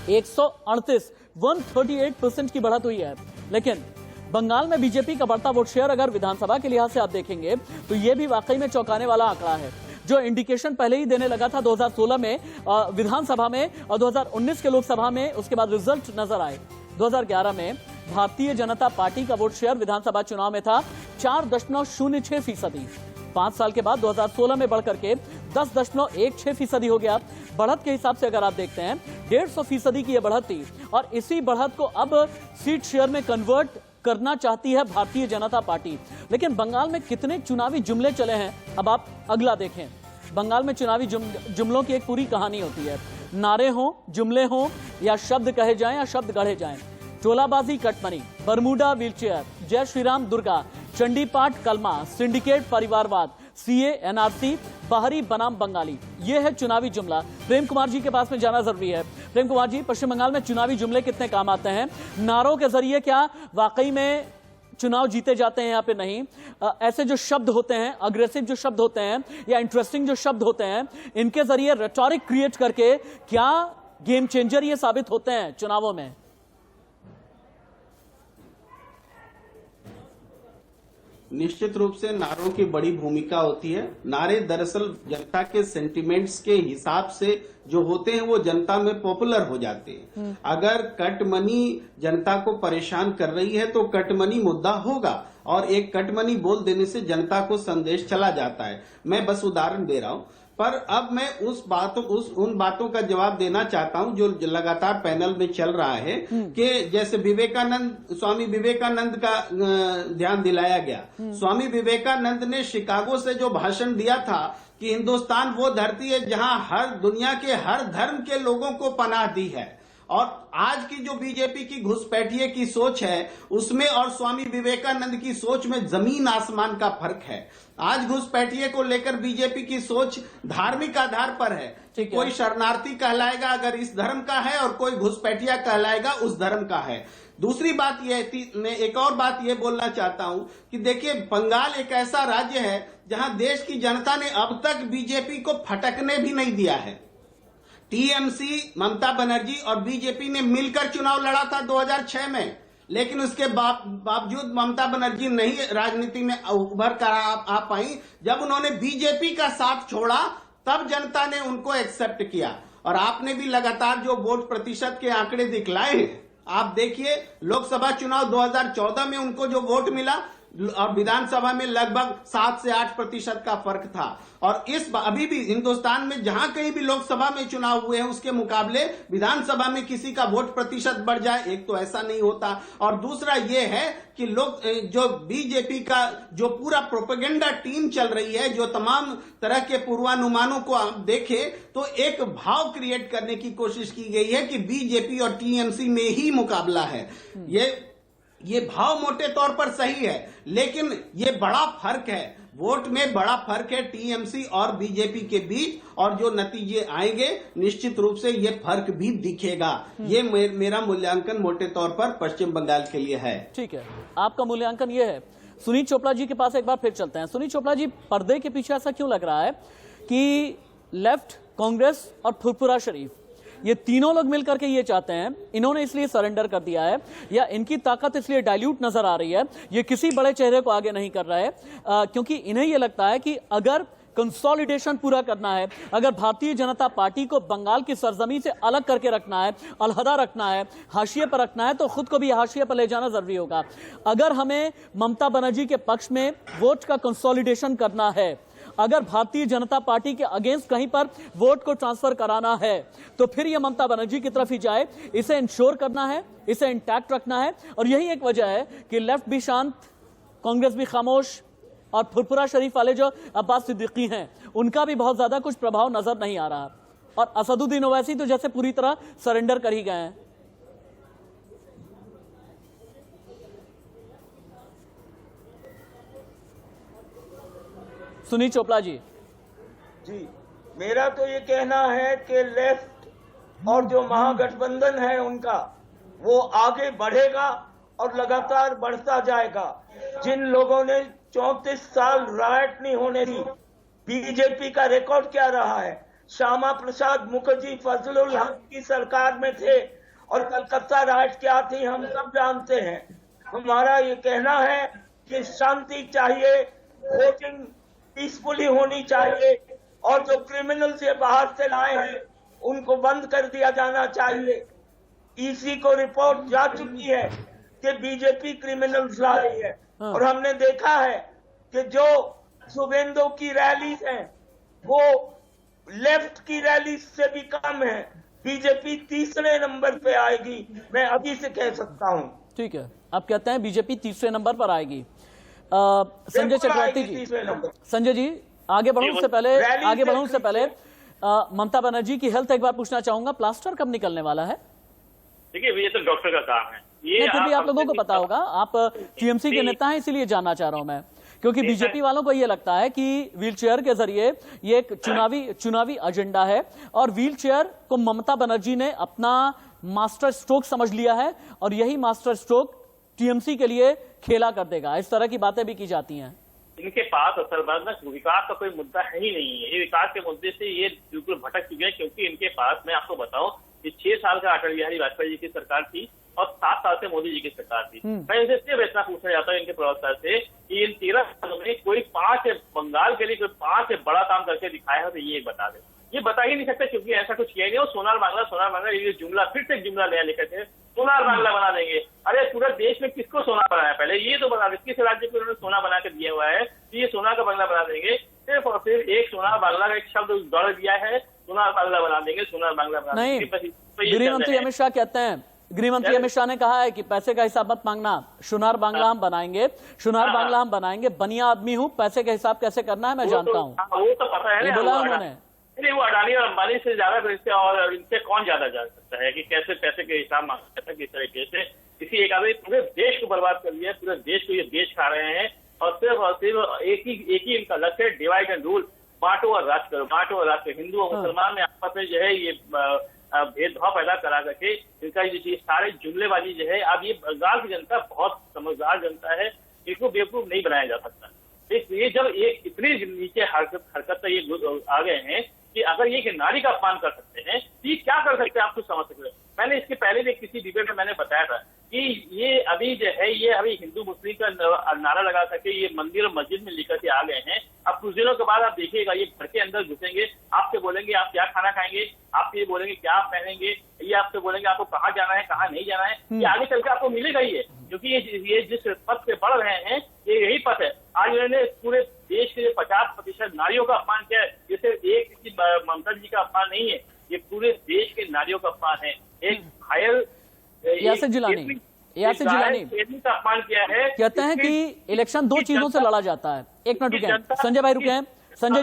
138% की बढ़त हुई है। लेकिन बंगाल में बीजेपी का बढ़ता वोट शेयर अगर विधानसभा के लिहाज से आप देखेंगे तो यह भी वाकई में चौंकाने वाला आंकड़ा है, जो इंडिकेशन पहले ही देने लगा था 2016 में विधानसभा में और 2019 के लोकसभा में। उसके बाद रिजल्ट नजर आए। 2011 में भारतीय जनता पार्टी का वोट शेयर विधानसभा चुनाव में था 4.06%। 5 साल के बाद 2016 में बढ़कर के 10.16% हो गया। बढ़त के हिसाब से अगर आप देखते हैं 150% की यह बढ़त थी, और इसी बढ़त को अब सीट शेयर में कन्वर्ट करना चाहती है भारतीय जनता पार्टी। लेकिन बंगाल में कितने चुनावी जुमले चले हैं, अब आप अगला देखें। बंगाल में चुनावी जुमलों की एक पूरी कहानी होती है। नारे हों, जुमले हों, या शब्द कहे जाएं या शब्द गढ़े जाएं। टोलाबाजी कटमनी, बरमूडा व्हीलचेयर, जय श्री राम दुर्गा, चंडी पाठ कलमा, सिंडिकेट परिवारवाद, सीए एनआरसी, बाहरी बनाम बंगाली, ये है चुनावी जुमला। प्रेम कुमार जी के पास में जाना जरूरी है। प्रेम कुमार जी, पश्चिम बंगाल में चुनावी जुमले कितने काम आते हैं? नारों के जरिए क्या वाकई में चुनाव जीते जाते हैं या फिर नहीं? ऐसे जो शब्द होते हैं, अग्रेसिव जो शब्द होते हैं या इंटरेस्टिंग जो शब्द होते हैं, इनके जरिए रेटोरिक क्रिएट करके क्या गेम चेंजर ये साबित होते हैं चुनावों में? निश्चित रूप से नारों की बड़ी भूमिका होती है। नारे दरअसल जनता के सेंटिमेंट्स के हिसाब से जो होते हैं वो जनता में पॉपुलर हो जाते हैं। अगर कट मनी जनता को परेशान कर रही है तो कट मनी मुद्दा होगा, और एक कट मनी बोल देने से जनता को संदेश चला जाता है। मैं बस उदाहरण दे रहा हूं, पर अब मैं उन बातों का जवाब देना चाहता हूं जो लगातार पैनल में चल रहा है कि जैसे स्वामी विवेकानंद का ध्यान दिलाया गया। स्वामी विवेकानंद ने शिकागो से जो भाषण दिया था कि हिंदुस्तान वो धरती है जहां हर दुनिया के हर धर्म के लोगों को पनाह दी है, और आज की जो बीजेपी की घुसपैठिए की सोच है उसमें और स्वामी विवेकानंद की सोच में जमीन आसमान का फर्क है। आज घुसपैठिए को लेकर बीजेपी की सोच धार्मिक आधार पर है। कोई शरणार्थी कहलाएगा अगर इस धर्म का है, और कोई घुसपैठिया कहलाएगा उस धर्म का है। दूसरी बात यह थी, मैं एक और बात यह बोलना चाहता हूं कि देखिए, बंगाल एक ऐसा राज्य है जहां देश की जनता ने अब तक बीजेपी को फटकने भी नहीं दिया है। टीएमसी, ममता बनर्जी और बीजेपी ने मिलकर चुनाव लड़ा था 2006 में, लेकिन उसके बावजूद ममता बनर्जी नहीं राजनीति में उभर कर आ पाई। जब उन्होंने बीजेपी का साथ छोड़ा तब जनता ने उनको एक्सेप्ट किया, और आपने भी लगातार जो वोट प्रतिशत के आंकड़े दिखलाए हैं, आप देखिए लोकसभा चुनाव 2014 में उनको जो वोट मिला और विधानसभा में लगभग 7 से 8% का फर्क था। और अभी भी हिंदुस्तान में जहां कहीं भी लोकसभा में चुनाव हुए हैं उसके मुकाबले विधानसभा में किसी का वोट प्रतिशत बढ़ जाए, एक तो ऐसा नहीं होता। और दूसरा ये है कि लोग जो बीजेपी का जो पूरा प्रोपेगेंडा टीम चल रही है, जो तमाम तरह के पूर्वानुमानों को आप देखें तो एक भाव क्रिएट करने की कोशिश की गई है कि बीजेपी और टीएमसी में ही मुकाबला है। ये भाव मोटे तौर पर सही है, लेकिन ये बड़ा फर्क है, वोट में बड़ा फर्क है टीएमसी और बीजेपी के बीच, और जो नतीजे आएंगे निश्चित रूप से ये फर्क भी दिखेगा। ये मेरा मूल्यांकन मोटे तौर पर पश्चिम बंगाल के लिए है। ठीक है, आपका मूल्यांकन ये है। सुनीत चोपड़ा जी के पास एक बार फिर चलते हैं। सुनीत चोपड़ा जी, पर्दे के पीछे ऐसा क्यों लग रहा है कि लेफ्ट, कांग्रेस और फुरफुरा शरीफ, ये तीनों लोग मिलकर के ये चाहते हैं, इन्होंने इसलिए सरेंडर कर दिया है, या इनकी ताकत इसलिए डाइल्यूट नजर आ रही है, ये किसी बड़े चेहरे को आगे नहीं कर रहा है, क्योंकि इन्हें ये लगता है कि अगर कंसोलिडेशन पूरा करना है, अगर भारतीय जनता पार्टी को बंगाल की सरजमी से अलग करके रखना है, अलहदा रखना है, हाशिए पर रखना है, तो खुद को भी हाशिए पर ले जाना जरूरी होगा। अगर हमें ममता बनर्जी के पक्ष में वोट का कंसोलिडेशन करना है, अगर भारतीय जनता पार्टी के अगेंस्ट कहीं पर वोट को ट्रांसफर कराना है, तो फिर यह ममता बनर्जी की तरफ ही जाए। इसे इंश्योर करना है, इसे इंटैक्ट रखना है, और यही एक वजह है कि लेफ्ट भी शांत, कांग्रेस भी खामोश, और फुरफुरा शरीफ वाले जो अब्बास सिद्दीकी हैं, उनका भी बहुत ज्यादा कुछ प्रभाव नजर नहीं आ रहा। और असदुद्दीन ओवैसी तो जैसे पूरी तरह सरेंडर कर ही गए हैं। सुनील चोपड़ा जी। मेरा तो ये कहना है कि लेफ्ट और जो महागठबंधन है उनका, वो आगे बढ़ेगा और लगातार बढ़ता जाएगा। जिन लोगों ने 34 साल राइट नहीं होने दी, बीजेपी का रिकॉर्ड क्या रहा है? श्यामा प्रसाद मुखर्जी फजलुल हक की सरकार में थे, और कलकत्ता राइट क्या थी हम सब जानते हैं। हमारा ये कहना है कि शांति चाहिए, वोटिंग पीसफुली होनी चाहिए, और जो क्रिमिनल से बाहर से लाए हैं उनको बंद कर दिया जाना चाहिए। ईसी को रिपोर्ट जा चुकी है कि बीजेपी क्रिमिनल्स ला रही है, और हमने देखा है कि जो शुभेंदु की रैलीज हैं वो लेफ्ट की रैली से भी कम है। बीजेपी तीसरे नंबर पे आएगी, मैं अभी से कह सकता हूं। ठीक है, आप कहते हैं बीजेपी तीसरे नंबर पर आएगी। संजय चक्रवर्ती जी, संजय जी आगे बढ़ूं से पहले ममता बनर्जी की हेल्थ एक बार पूछना चाहूंगा। प्लास्टर कब निकलने वाला है? देखिए, ये तो डॉक्टर का काम है। ये फिर भी आप लोगों को पता होगा, आप टीएमसी के नेता हैं, इसीलिए जानना चाह रहा हूं मैं, क्योंकि बीजेपी वालों को यह लगता है कि व्हीलचेयर के जरिए ये एक चुनावी एजेंडा है, और व्हीलचेयर को ममता बनर्जी ने अपना मास्टर स्ट्रोक समझ लिया है, और यही मास्टर स्ट्रोक टीएमसी के लिए खेला कर देगा। इस तरह की बातें भी की जाती हैं। इनके पास असल बात ना विकास का कोई मुद्दा है ही नहीं है। ये विकास के मुद्दे से ये बिल्कुल भटक चुके हैं, क्योंकि इनके पास, मैं आपको बताऊं, कि 6 साल का अटल बिहारी वाजपेयी जी की सरकार थी और 7 साल से मोदी जी की सरकार थी। मैं इनसे सिर्फ इतना पूछना चाहता हूँ इनके प्रवक्ता से कि इन 13 सालों में कोई 5 बंगाल के लिए कोई 5 बड़ा काम करके दिखाया है, तो ये बता दे। ये बता ही नहीं सकते, क्योंकि ऐसा कुछ किया नहीं। और सोनार बांग्ला ये जुमला, फिर से जुमला नया लेकर के सोनार बांग्ला बना देंगे। अरे पूरे देश में किसको सोना बनाया? पहले ये तो बता दे, किस राज्य को उन्होंने सोना बना के दिया हुआ है कि ये सोना का बांग्ला बना देंगे। सिर्फ और सिर्फ एक सोनार बांग्ला का एक शब्द दौड़ दिया है, सोनार बांग्ला बना देंगे, सोनार बांग्ला बना देंगे। गृह मंत्री अमित शाह कहते हैं, गृह मंत्री अमित शाह ने कहा है कि पैसे का हिसाब मत मांगना, सोनार बांग्ला हम बनाएंगे, सोनार बांग्ला हम बनाएंगे। बनिया आदमी हूँ, पैसे का हिसाब कैसे करना है मैं जानता हूँ, वो तो पता है, बोला उन्होंने। नहीं, वो अडानी और अंबानी से ज्यादा इससे, और इनसे कौन ज्यादा जान सकता है कि कैसे पैसे के हिसाब मांग सकता है, किस तरीके से। किसी एक आदमी पूरे देश को बर्बाद कर दिया, पूरे देश को ये देश खा रहे हैं, और सिर्फ एक ही इनका लक्ष्य है, डिवाइड एंड रूल, बांटो और राज करो, बांटो और राज करो। हिंदू और मुसलमान में आपस में जो है ये भेदभाव पैदा करा करके इनका ये सारे जुमलेबाजी जो है, अब ये बंगाल की जनता बहुत समझदार जनता है, इसको बेवकूफ नहीं बनाया जा सकता। इसलिए जब एक इतनी नीचे हरकत ये आ गए हैं कि अगर ये नारी का अपमान कर सकते हैं, तो ये क्या कर सकते हैं आप कुछ समझ सकते हैं। मैंने इसके पहले भी किसी डिबेट में मैंने बताया था कि ये अभी जो है, ये अभी हिंदू मुस्लिम का नारा लगा करके ये मंदिर और मस्जिद में लेकर के आ गए हैं। अब कुछ दिनों के बाद आप देखिएगा, ये घर के अंदर घुसेंगे, आपसे बोलेंगे आप क्या खाना खाएंगे, आपसे ये बोलेंगे क्या आप पहनेंगे, ये आपसे बोलेंगे आपको कहाँ जाना है, कहाँ नहीं जाना है। ये आगे चल के आपको मिलेगा ही है, क्योंकि ये जिस पथ पे बढ़ रहे हैं, ये यही पथ है। आज उन्होंने पूरे देश के 50% नारियों का अपमान किया है। ये सिर्फ एक किसी ममता जी का अपमान नहीं है, ये पूरे देश के नारियों का अपमान है। एक घायल यासिर जिलानी का अपमान किया है। कहते हैं कि इलेक्शन 2 चीजों से लड़ा जाता है। एक मिनट रुके, संजय भाई रुके, संजय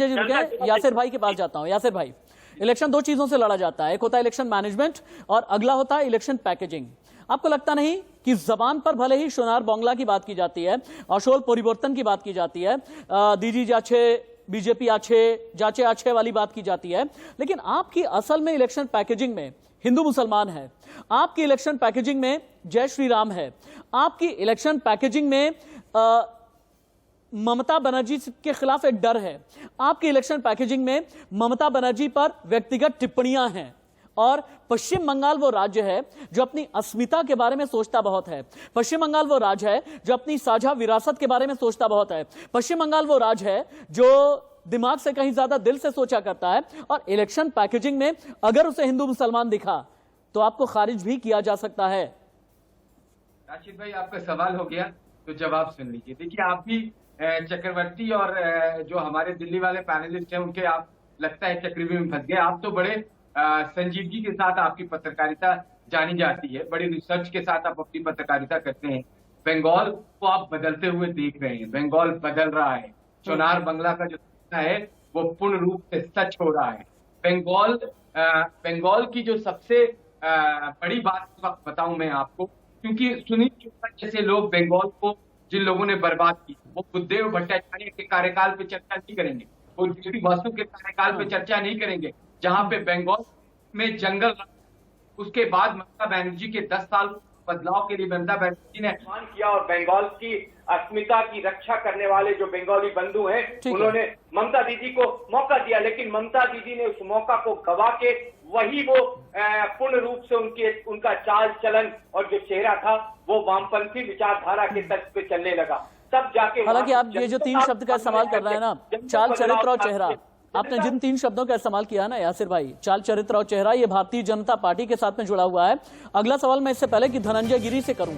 जी रुके, यासिर भाई के पास जाता हूं। यासिर भाई, इलेक्शन 2 चीजों से लड़ा जाता है, एक होता है इलेक्शन मैनेजमेंट और अगला होता है इलेक्शन पैकेजिंग। आपको लगता नहीं कि जबान पर भले ही सोनार बांग्ला की बात की जाती है, असोल परिवर्तन की बात की जाती है, दीदी जाचे बीजेपी जाचे आछे वाली बात की जाती है, लेकिन आपकी असल में इलेक्शन पैकेजिंग में हिंदू मुसलमान है, आपकी इलेक्शन पैकेजिंग में जय श्री राम है, आपकी इलेक्शन पैकेजिंग में ममता बनर्जी के खिलाफ एक डर है, आपकी इलेक्शन पैकेजिंग में ममता बनर्जी पर व्यक्तिगत टिप्पणियां हैं। और पश्चिम बंगाल वो राज्य है जो अपनी अस्मिता के बारे में सोचता बहुत है। पश्चिम बंगाल वो राज्य है जो अपनी साझा विरासत के बारे में सोचता बहुत है। पश्चिम बंगाल वो राज्य है जो दिमाग से कहीं ज्यादा दिल से सोचा करता है, और इलेक्शन पैकेजिंग में अगर उसे हिंदू मुसलमान दिखा तो आपको खारिज भी किया जा सकता है। राशिद भाई, आपका सवाल हो गया तो जवाब सुन लीजिए। देखिए, आप भी चक्रवर्ती और जो हमारे दिल्ली वाले पैनलिस्ट हैं उनके आप लगता है चक्रव्यूह में फंस गए। आप तो बड़े संजीदगी के साथ आपकी पत्रकारिता जानी जाती है, बड़ी रिसर्च के साथ आप अपनी पत्रकारिता करते हैं। बंगाल को आप बदलते हुए देख रहे हैं, बंगाल बदल रहा है। चुनार बंगला का जो सपना है वो पूर्ण रूप से सच हो रहा है। बंगाल की जो सबसे बड़ी बात इस वक्त बताऊं मैं आपको, क्योंकि सुनील चोपड़ा जैसे लोग बंगाल को जिन लोगों ने बर्बाद की, वो बुद्धदेव भट्टाचार्य के कार्यकाल पे चर्चा नहीं करेंगे, वो जीडी वासु के कार्यकाल पे चर्चा नहीं करेंगे, जहां पे बंगाल में जंगल, उसके बाद ममता बनर्जी के 10 साल बदलाव के लिए ममता बनर्जी ने अपमान किया, और बंगाल की अस्मिता की रक्षा करने वाले जो बंगाली बंधु हैं उन्होंने ममता दीदी को मौका दिया, लेकिन ममता दीदी ने उस मौका को गवा के वही वो पूर्ण रूप से उनका चाल चलन और जो चेहरा था वो वामपंथी विचारधारा के तर्ज पे चलने लगा। तब जाके, हालांकि आप ये जो 3 शब्द का इस्तेमाल कर रहे हैं ना, चाल, चरित्र और चेहरा, आपने जिन 3 शब्दों का इस्तेमाल किया ना यासिर भाई, चाल, चरित्र और चेहरा, ये भारतीय जनता पार्टी के साथ में जुड़ा हुआ है। अगला सवाल मैं इससे पहले कि धनंजय गिरी से करूं,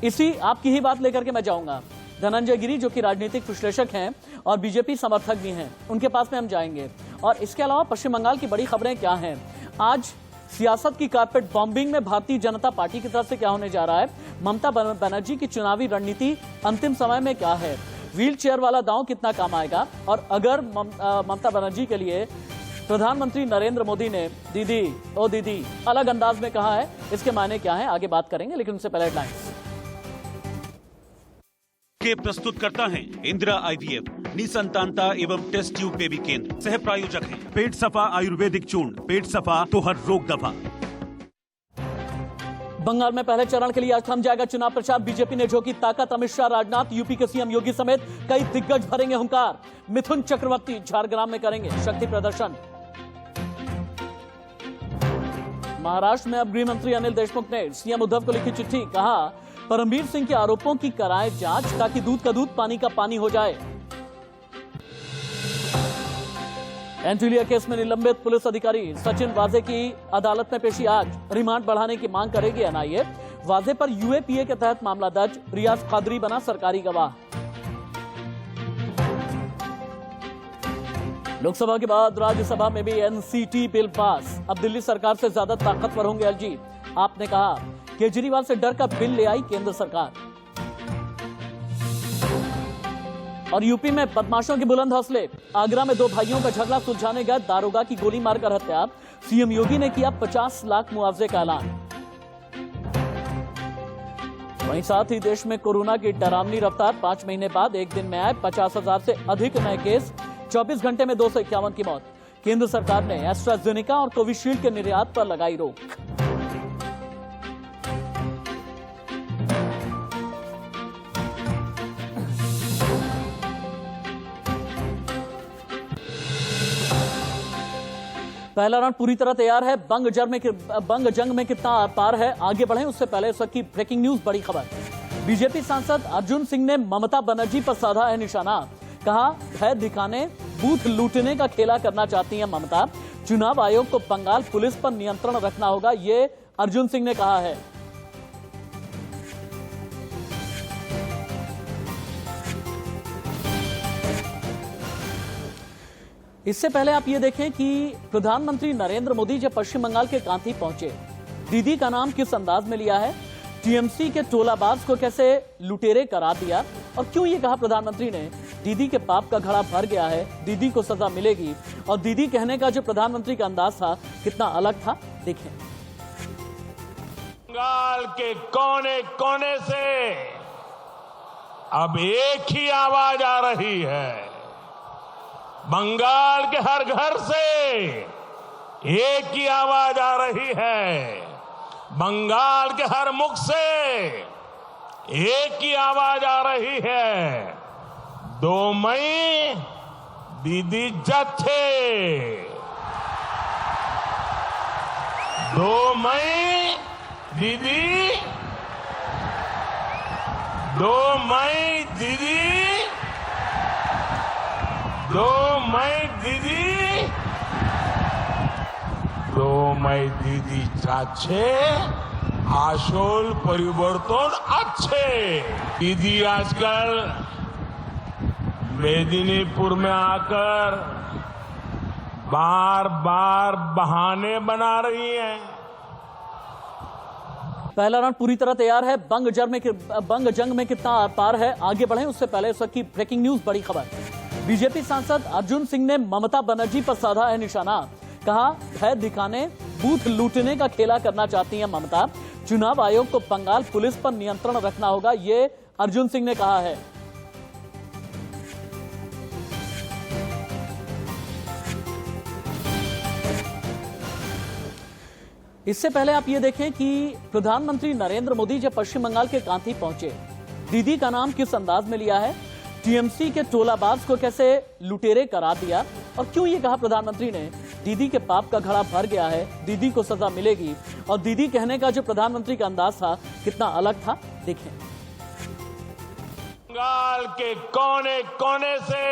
इसी आपकी ही बात लेकर के मैं जाऊंगा। धनंजय गिरी जो कि राजनीतिक विश्लेषक हैं और बीजेपी समर्थक भी हैं, उनके पास में हम जाएंगे। और इसके अलावा पश्चिम बंगाल की बड़ी खबरें क्या हैं, आज सियासत की कारपेट बॉम्बिंग में भारतीय जनता पार्टी की तरफ से क्या होने जा रहा है, ममता बनर्जी की चुनावी रणनीति अंतिम समय में क्या है, व्हील चेयर वाला दांव कितना काम आएगा, और अगर ममता बनर्जी के लिए प्रधानमंत्री नरेंद्र मोदी ने दीदी ओ दीदी अलग अंदाज में कहा है, इसके मायने क्या है, आगे बात करेंगे। लेकिन उससे पहले हेडलाइंस के प्रस्तुत करता है इंदिरा IVF निसंतानता एवं टेस्ट ट्यूब बेबी केंद्र, सह प्रायोजक है पेट सफा आयुर्वेदिक चूर्ण, पेट सफा तो हर रोग दफा। बंगाल में पहले चरण के लिए आज थम जाएगा चुनाव प्रचार, बीजेपी ने झोंकी ताकत, अमित शाह, राजनाथ, यूपी के सीएम योगी समेत कई दिग्गज भरेंगे हुंकार, मिथुन चक्रवर्ती झारग्राम में करेंगे शक्ति प्रदर्शन। महाराष्ट्र में अब गृह मंत्री अनिल देशमुख ने सीएम उद्धव को लिखी चिट्ठी, कहा परमबीर सिंह के आरोपों की कराए जांच ताकि दूध का दूध पानी का पानी हो जाए। एंटीलिया केस में निलंबित पुलिस अधिकारी सचिन वाजे की अदालत में पेशी आज, रिमांड बढ़ाने की मांग करेगी एनआईए। वाजे पर यूएपीए के तहत मामला दर्ज, रियाज कादरी बना सरकारी गवाह। लोकसभा के बाद राज्यसभा में भी एनसीटी बिल पास, अब दिल्ली सरकार से ज्यादा ताकतवर होंगे एलजी। आपने कहा केजरीवाल से डर का बिल ले आई केंद्र सरकार। और यूपी में बदमाशों के बुलंद हौसले, आगरा में 2 भाइयों का झगड़ा सुलझाने गए दारोगा की गोली मारकर हत्या, सीएम योगी ने किया 50 लाख मुआवजे का ऐलान। वहीं साथ ही देश में कोरोना की डरावनी रफ्तार, 5 महीने बाद एक दिन में आए 50,000 से अधिक नए केस, 24 घंटे में 251 की मौत। केंद्र सरकार ने एस्ट्राजेनेका और कोविशील्ड के निर्यात पर लगाई रोक। पहला राउंड पूरी तरह तैयार है। बंग जंग में कितना आर पार है, आगे बढ़े उससे पहले इस वक्त की ब्रेकिंग न्यूज, बड़ी खबर। बीजेपी सांसद अर्जुन सिंह ने ममता बनर्जी पर साधा है निशाना, कहा भय दिखाने, बूथ लूटने का खेला करना चाहती हैं ममता, चुनाव आयोग को बंगाल पुलिस पर नियंत्रण रखना होगा, ये अर्जुन सिंह ने कहा है। इससे पहले आप ये देखें कि प्रधानमंत्री नरेंद्र मोदी जब पश्चिम बंगाल के कांथी पहुंचे, दीदी का नाम किस अंदाज में लिया है, टीएमसी के टोलाबाज को कैसे लुटेरे करार दिया, और क्यों ये कहा प्रधानमंत्री ने दीदी के पाप का घड़ा भर गया है, दीदी को सजा मिलेगी, और दीदी कहने का जो प्रधानमंत्री का अंदाज था कितना अलग था, देखें। बंगाल के कोने कोने से अब एक ही आवाज आ रही है, बंगाल के हर घर से एक ही आवाज आ रही है, बंगाल के हर मुख से एक ही आवाज आ रही है, 2 मई दीदी जत्थे, 2 मई दीदी, 2 मई दीदी, 2 মই দিদি চাচ্ছে আসল পরিবর্তন আছে। दीदी आजकल मेदिनीपुर में आकर बार बार बहाने बना रही हैं। पहला राउंड पूरी तरह तैयार है। बंग जंग में कितना आर पार है, आगे बढ़े उससे पहले इस वक्त की ब्रेकिंग न्यूज, बड़ी खबर। बीजेपी सांसद अर्जुन सिंह ने ममता बनर्जी पर साधा है निशाना। कहा भय दिखाने, बूथ लूटने का खेला करना चाहती हैं ममता। चुनाव आयोग को बंगाल पुलिस पर नियंत्रण रखना होगा, ये अर्जुन सिंह ने कहा है। इससे पहले आप ये देखें कि प्रधानमंत्री नरेंद्र मोदी जब पश्चिम बंगाल के कांथी पहुंचे, दीदी का नाम किस अंदाज में लिया है, टीएमसी के टोलाबाज को कैसे लुटेरे करार दिया, और क्यों ये कहा प्रधानमंत्री ने दीदी के पाप का घड़ा भर गया है, दीदी को सजा मिलेगी, और दीदी कहने का जो प्रधानमंत्री का अंदाज था कितना अलग था, देखें। बंगाल के कोने कोने से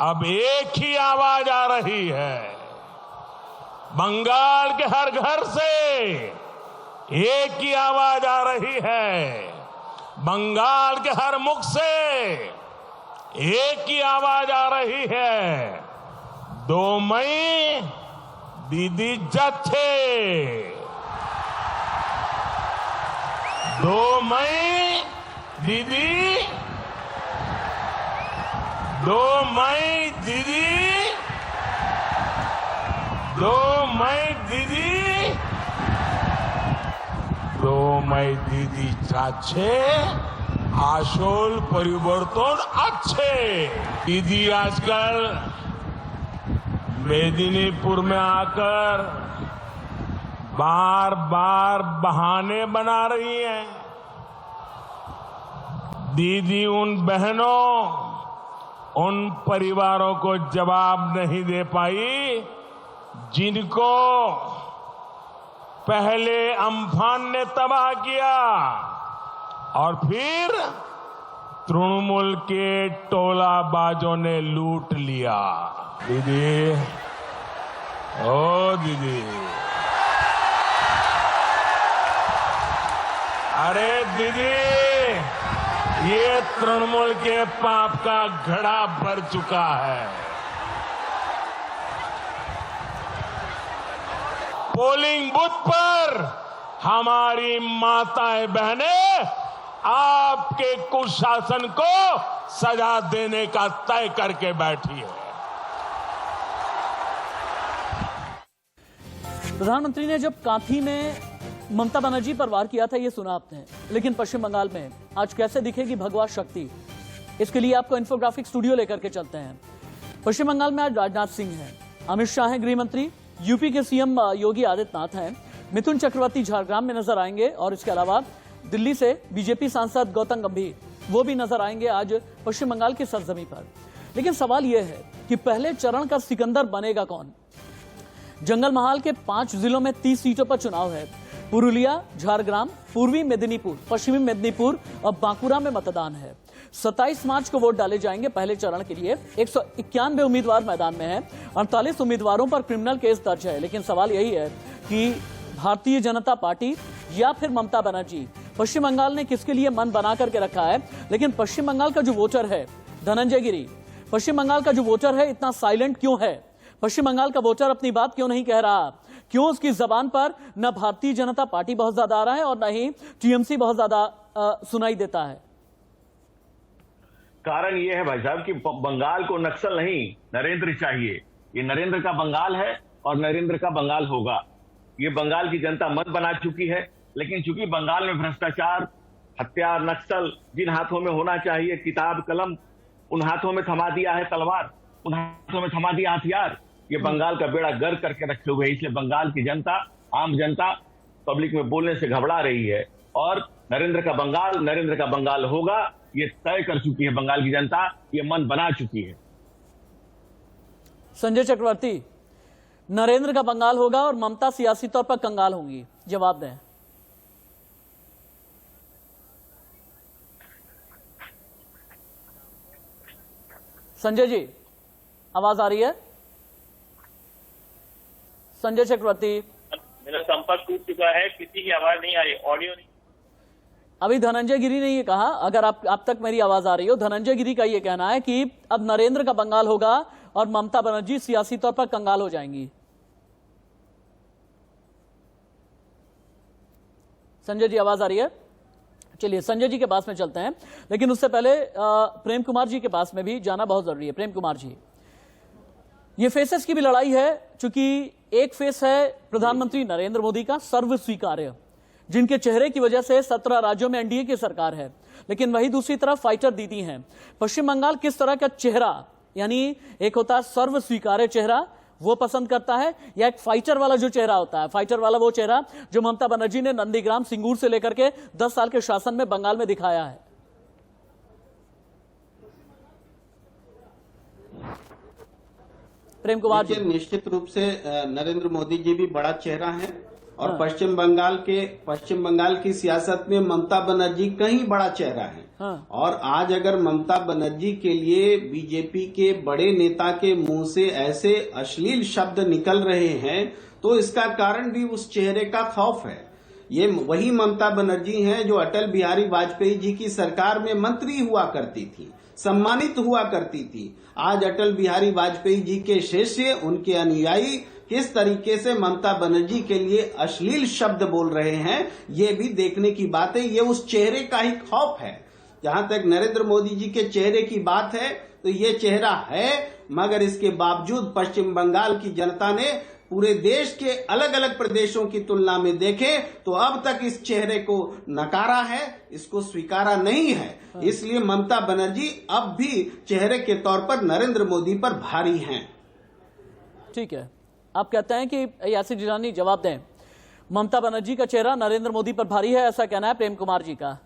अब एक ही आवाज आ रही है, बंगाल के हर घर से एक ही आवाज आ रही है, बंगाल के हर मुख से एक ही आवाज आ रही है, 2 मई दीदी जाथे, 2 मई दीदी, 2 मई दीदी, 2 मई दीदी, 2 मई दीदी চাচ্ছে আসল পরিবর্তন আছে। दीदी आजकल मेदिनीपुर में आकर बार बार बहाने बना रही हैं। दीदी उन बहनों, उन परिवारों को जवाब नहीं दे पाई जिनको पहले अम्फान ने तबाह किया और फिर तृणमूल के टोलाबाजों ने लूट लिया। दीदी, ओ दीदी, अरे दीदी, ये तृणमूल के पाप का घड़ा भर चुका है। पोलिंग बूथ पर हमारी माताएं बहनें आपके कुशासन को सजा देने का तय करके बैठी है। प्रधानमंत्री ने जब कांथी में ममता बनर्जी पर वार किया था ये सुना आपने, लेकिन पश्चिम बंगाल में आज कैसे दिखेगी भगवा शक्ति, इसके लिए आपको इंफोग्राफिक स्टूडियो लेकर के चलते हैं। पश्चिम बंगाल में आज राजनाथ सिंह हैं, अमित शाह हैं गृह मंत्री, यूपी के सीएम योगी आदित्यनाथ हैं, मिथुन चक्रवर्ती झारग्राम में नजर आएंगे, और इसके अलावा दिल्ली से बीजेपी सांसद गौतम गंभीर वो भी नजर आएंगे आज पश्चिम बंगाल की सरजमी पर। लेकिन सवाल यह है कि पहले चरण का सिकंदर बनेगा कौन। जंगल महाल के 5 जिलों में 30 सीटों पर चुनाव है। पुरुलिया, झारग्राम, पूर्वी मेदिनीपुर, पश्चिमी मेदिनीपुर और बांकुरा में मतदान है। 27 मार्च को वोट डाले जाएंगे पहले चरण के लिए। 191 उम्मीदवार मैदान में हैं, 48 उम्मीदवारों पर क्रिमिनल केस दर्ज है। लेकिन सवाल यही है कि भारतीय जनता पार्टी या फिर ममता बनर्जी, पश्चिम बंगाल ने किसके लिए मन बना करके रखा है। लेकिन पश्चिम बंगाल का जो वोटर है, धनंजय गिरी, पश्चिम बंगाल का जो वोटर है इतना साइलेंट क्यों है? पश्चिम बंगाल का वोटर अपनी बात क्यों नहीं कह रहा? क्यों उसकी जबान पर न भारतीय जनता पार्टी बहुत ज्यादा आ रहा है और न ही टीएमसी बहुत ज्यादा सुनाई देता है? कारण ये है भाई साहब कि बंगाल को नक्सल नहीं, नरेंद्र चाहिए। ये नरेंद्र का बंगाल है और नरेंद्र का बंगाल होगा। ये बंगाल की जनता मन बना चुकी है, लेकिन चूंकि बंगाल में भ्रष्टाचार, हत्या, नक्सल जिन हाथों में होना चाहिए किताब कलम, उन हाथों में थमा दिया है तलवार, उन हाथों में थमा दिया हथियार। ये बंगाल का बेड़ा गर्क करके रखे हुए है। इसलिए बंगाल की जनता, आम जनता पब्लिक में बोलने से घबरा रही है और नरेंद्र का बंगाल होगा, ये तय कर चुकी है बंगाल की जनता, ये मन बना चुकी है। संजय चक्रवर्ती, नरेंद्र का बंगाल होगा और ममता सियासी तौर पर कंगाल होंगी, जवाब दें। संजय जी, आवाज आ रही है? संजय चक्रवर्ती, मेरा संपर्क टूट चुका है, किसी की आवाज नहीं आ रही, ऑडियो नहीं। अभी धनंजय गिरी ने ये कहा, अगर आप तक मेरी आवाज आ रही हो, धनंजय गिरी का ये कहना है कि अब नरेंद्र का बंगाल होगा और ममता बनर्जी सियासी तौर पर कंगाल हो जाएंगी। संजय जी आवाज आ रही है? चलिए संजय जी के पास में चलते हैं, लेकिन उससे पहले प्रेम कुमार जी के पास में भी जाना बहुत जरूरी है। प्रेम कुमार जी, ये फेसेस की भी लड़ाई है, चूंकि एक फेस है प्रधानमंत्री नरेंद्र मोदी का सर्व स्वीकार्य, जिनके चेहरे की वजह से 17 राज्यों में एनडीए की सरकार है, लेकिन वही दूसरी तरफ फाइटर दीदी हैं। पश्चिम बंगाल किस तरह का चेहरा, यानी एक होता है सर्व स्वीकार्य चेहरा, वो पसंद करता है, या एक फाइटर वाला जो चेहरा होता है, फाइटर वाला वो चेहरा जो ममता बनर्जी ने नंदीग्राम सिंगूर से लेकर के 10 साल के शासन में बंगाल में दिखाया है। प्रेम कुमार जी, निश्चित रूप से नरेंद्र मोदी जी भी बड़ा चेहरा है और पश्चिम बंगाल की सियासत में ममता बनर्जी कहीं बड़ा चेहरा है। और आज अगर ममता बनर्जी के लिए बीजेपी के बड़े नेता के मुंह से ऐसे अश्लील शब्द निकल रहे हैं, तो इसका कारण भी उस चेहरे का खौफ है। ये वही ममता बनर्जी हैं जो अटल बिहारी वाजपेयी जी की सरकार में मंत्री हुआ करती थी, सम्मानित हुआ करती थी। आज अटल बिहारी वाजपेयी जी के शिष्य, उनके अनुयायी किस तरीके से ममता बनर्जी के लिए अश्लील शब्द बोल रहे हैं, ये भी देखने की बात है। ये उस चेहरे का ही खौफ है। जहां तक नरेंद्र मोदी जी के चेहरे की बात है, तो ये चेहरा है, मगर इसके बावजूद पश्चिम बंगाल की जनता ने पूरे देश के अलग अलग प्रदेशों की तुलना में देखे तो अब तक इस चेहरे को नकारा है, इसको स्वीकारा नहीं है। इसलिए ममता बनर्जी अब भी चेहरे के तौर पर नरेंद्र मोदी पर भारी हैं। ठीक है, आप कहते हैं कि यासिर जिलानी जवाब दें, ममता बनर्जी का चेहरा नरेंद्र मोदी पर भारी है, ऐसा कहना है प्रेम कुमार जी का।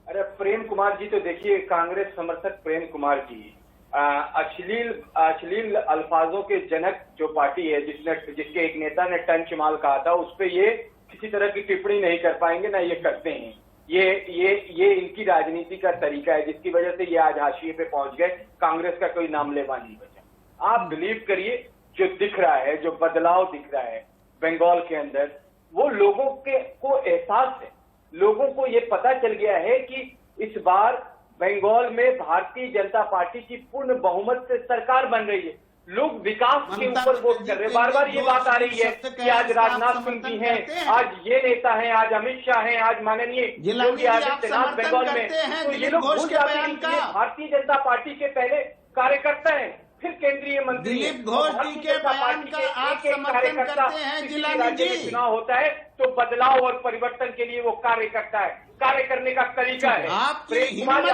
अरे प्रेम कुमार जी, तो देखिए कांग्रेस समर्थक प्रेम कुमार जी अश्लील अल्फाजों के जनक जो पार्टी है, जिसके एक नेता ने टंच माल कहा था, उस पे ये किसी तरह की टिप्पणी नहीं कर पाएंगे, ना ये करते हैं। ये इनकी राजनीति का तरीका है, जिसकी वजह से ये आज हाशिए पे पहुंच गए। कांग्रेस का कोई नाम लेवा नहीं बचा। आप बिलीव करिए, जो दिख रहा है, जो बदलाव दिख रहा है बंगाल के अंदर, वो लोगों को एहसास है। लोगों को ये पता चल गया है कि इस बार बंगाल में भारतीय जनता पार्टी की पूर्ण बहुमत से सरकार बन रही है। लोग विकास के ऊपर वोट कर रहे हैं। बार बार ये बात आ रही है कि आज राजनाथ सिंह जी हैं, आज ये नेता हैं, आज अमित शाह हैं, आज माननीय योगी आदित्यनाथ बंगाल में, तो ये लोग भूल जाते हैं कि भारतीय जनता पार्टी के पहले कार्यकर्ता हैं, फिर केंद्रीय मंत्री। दिलीप घोष जी के बयान का आप समर्थन करते हैं जिलानी जी? चुनाव होता है तो बदलाव और परिवर्तन के लिए वो कार्य करता है, कार्य करने का तरीका है। आपकी हिम्मत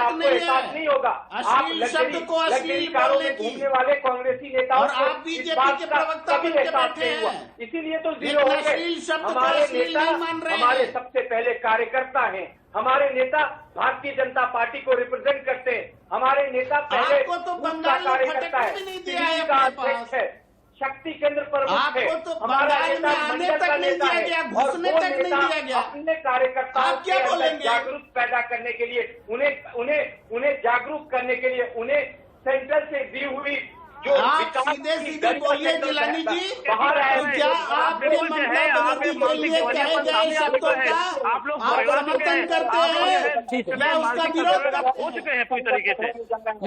नहीं होगा। आप शब्द को अश्लील कारों में घूमने वाले कांग्रेसी नेताओं और आप बीजेपी के प्रवक्ता बन के बैठे हैं, इसीलिए तो जीरो हो गए। हमारे नेता हमारे सबसे पहले कार्यकर्ता हैं, हमारे नेता भारतीय जनता पार्टी को रिप्रेजेंट करते हैं, हमारे नेता पहले कार्यकर्ता है, अध्यक्ष है, शक्ति केंद्र प्रमुख है, हमारा नेता मंडल का नेता है, और वो नेता अपने कार्यकर्ताओं के अंदर जागरूक पैदा करने के लिए, उन्हें जागरूक करने के लिए, उन्हें सेंटर से दी हुई जो सीधे बोलिए जिलानी जी, बाहर आए हैं, क्या आपके ममता बनर्जी के लिए कहे गए शब्दों का आप समर्थन करते हैं? क्या उसका विरोध हो चुके हैं पूरी तरीके से?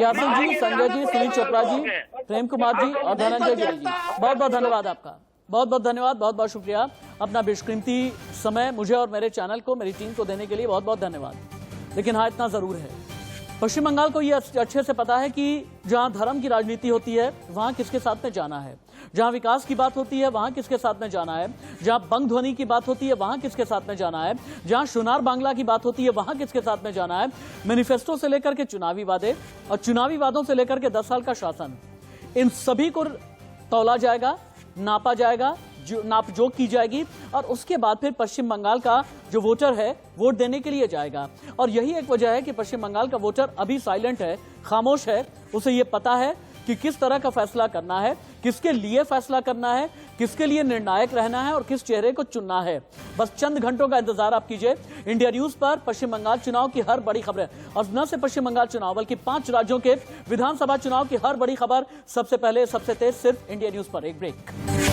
यासिन जी, संजय जी, सुनील चोपड़ा जी, प्रेम कुमार जी और धनंजय गिरी जी, बहुत बहुत धन्यवाद आपका, बहुत बहुत धन्यवाद, बहुत बहुत शुक्रिया अपना बेशकीमती समय मुझे और मेरे चैनल को, मेरी टीम को देने के लिए बहुत बहुत धन्यवाद। लेकिन हाँ, इतना जरूर है, पश्चिम बंगाल को यह अच्छे से पता है कि जहां धर्म की राजनीति होती है वहां किसके साथ में जाना है, जहां विकास की बात होती है वहां किसके साथ में जाना है, जहां बंग ध्वनि की बात होती है वहां किसके साथ में जाना है, जहां सोनार बांग्ला की बात होती है वहां किसके साथ में जाना है। मैनिफेस्टो से लेकर के चुनावी वादे और चुनावी वादों से लेकर के 10 साल का शासन, इन सभी को तौला जाएगा, नापा जाएगा, नाप जोक की जाएगी और उसके बाद फिर पश्चिम बंगाल का जो वोटर है वोट देने के लिए जाएगा। और यही एक वजह है कि पश्चिम बंगाल का वोटर अभी साइलेंट है, खामोश है। उसे ये पता है कि किस तरह का फैसला करना है, किसके लिए फैसला करना है, किसके लिए निर्णायक रहना है और किस चेहरे को चुनना है। बस चंद घंटों का इंतजार आप कीजिए। इंडिया न्यूज पर पश्चिम बंगाल चुनाव की हर बड़ी खबरें, और न सिर्फ पश्चिम बंगाल चुनाव बल्कि 5 राज्यों के विधानसभा चुनाव की हर बड़ी खबर सबसे पहले, सबसे तेज, सिर्फ इंडिया न्यूज पर। एक ब्रेक।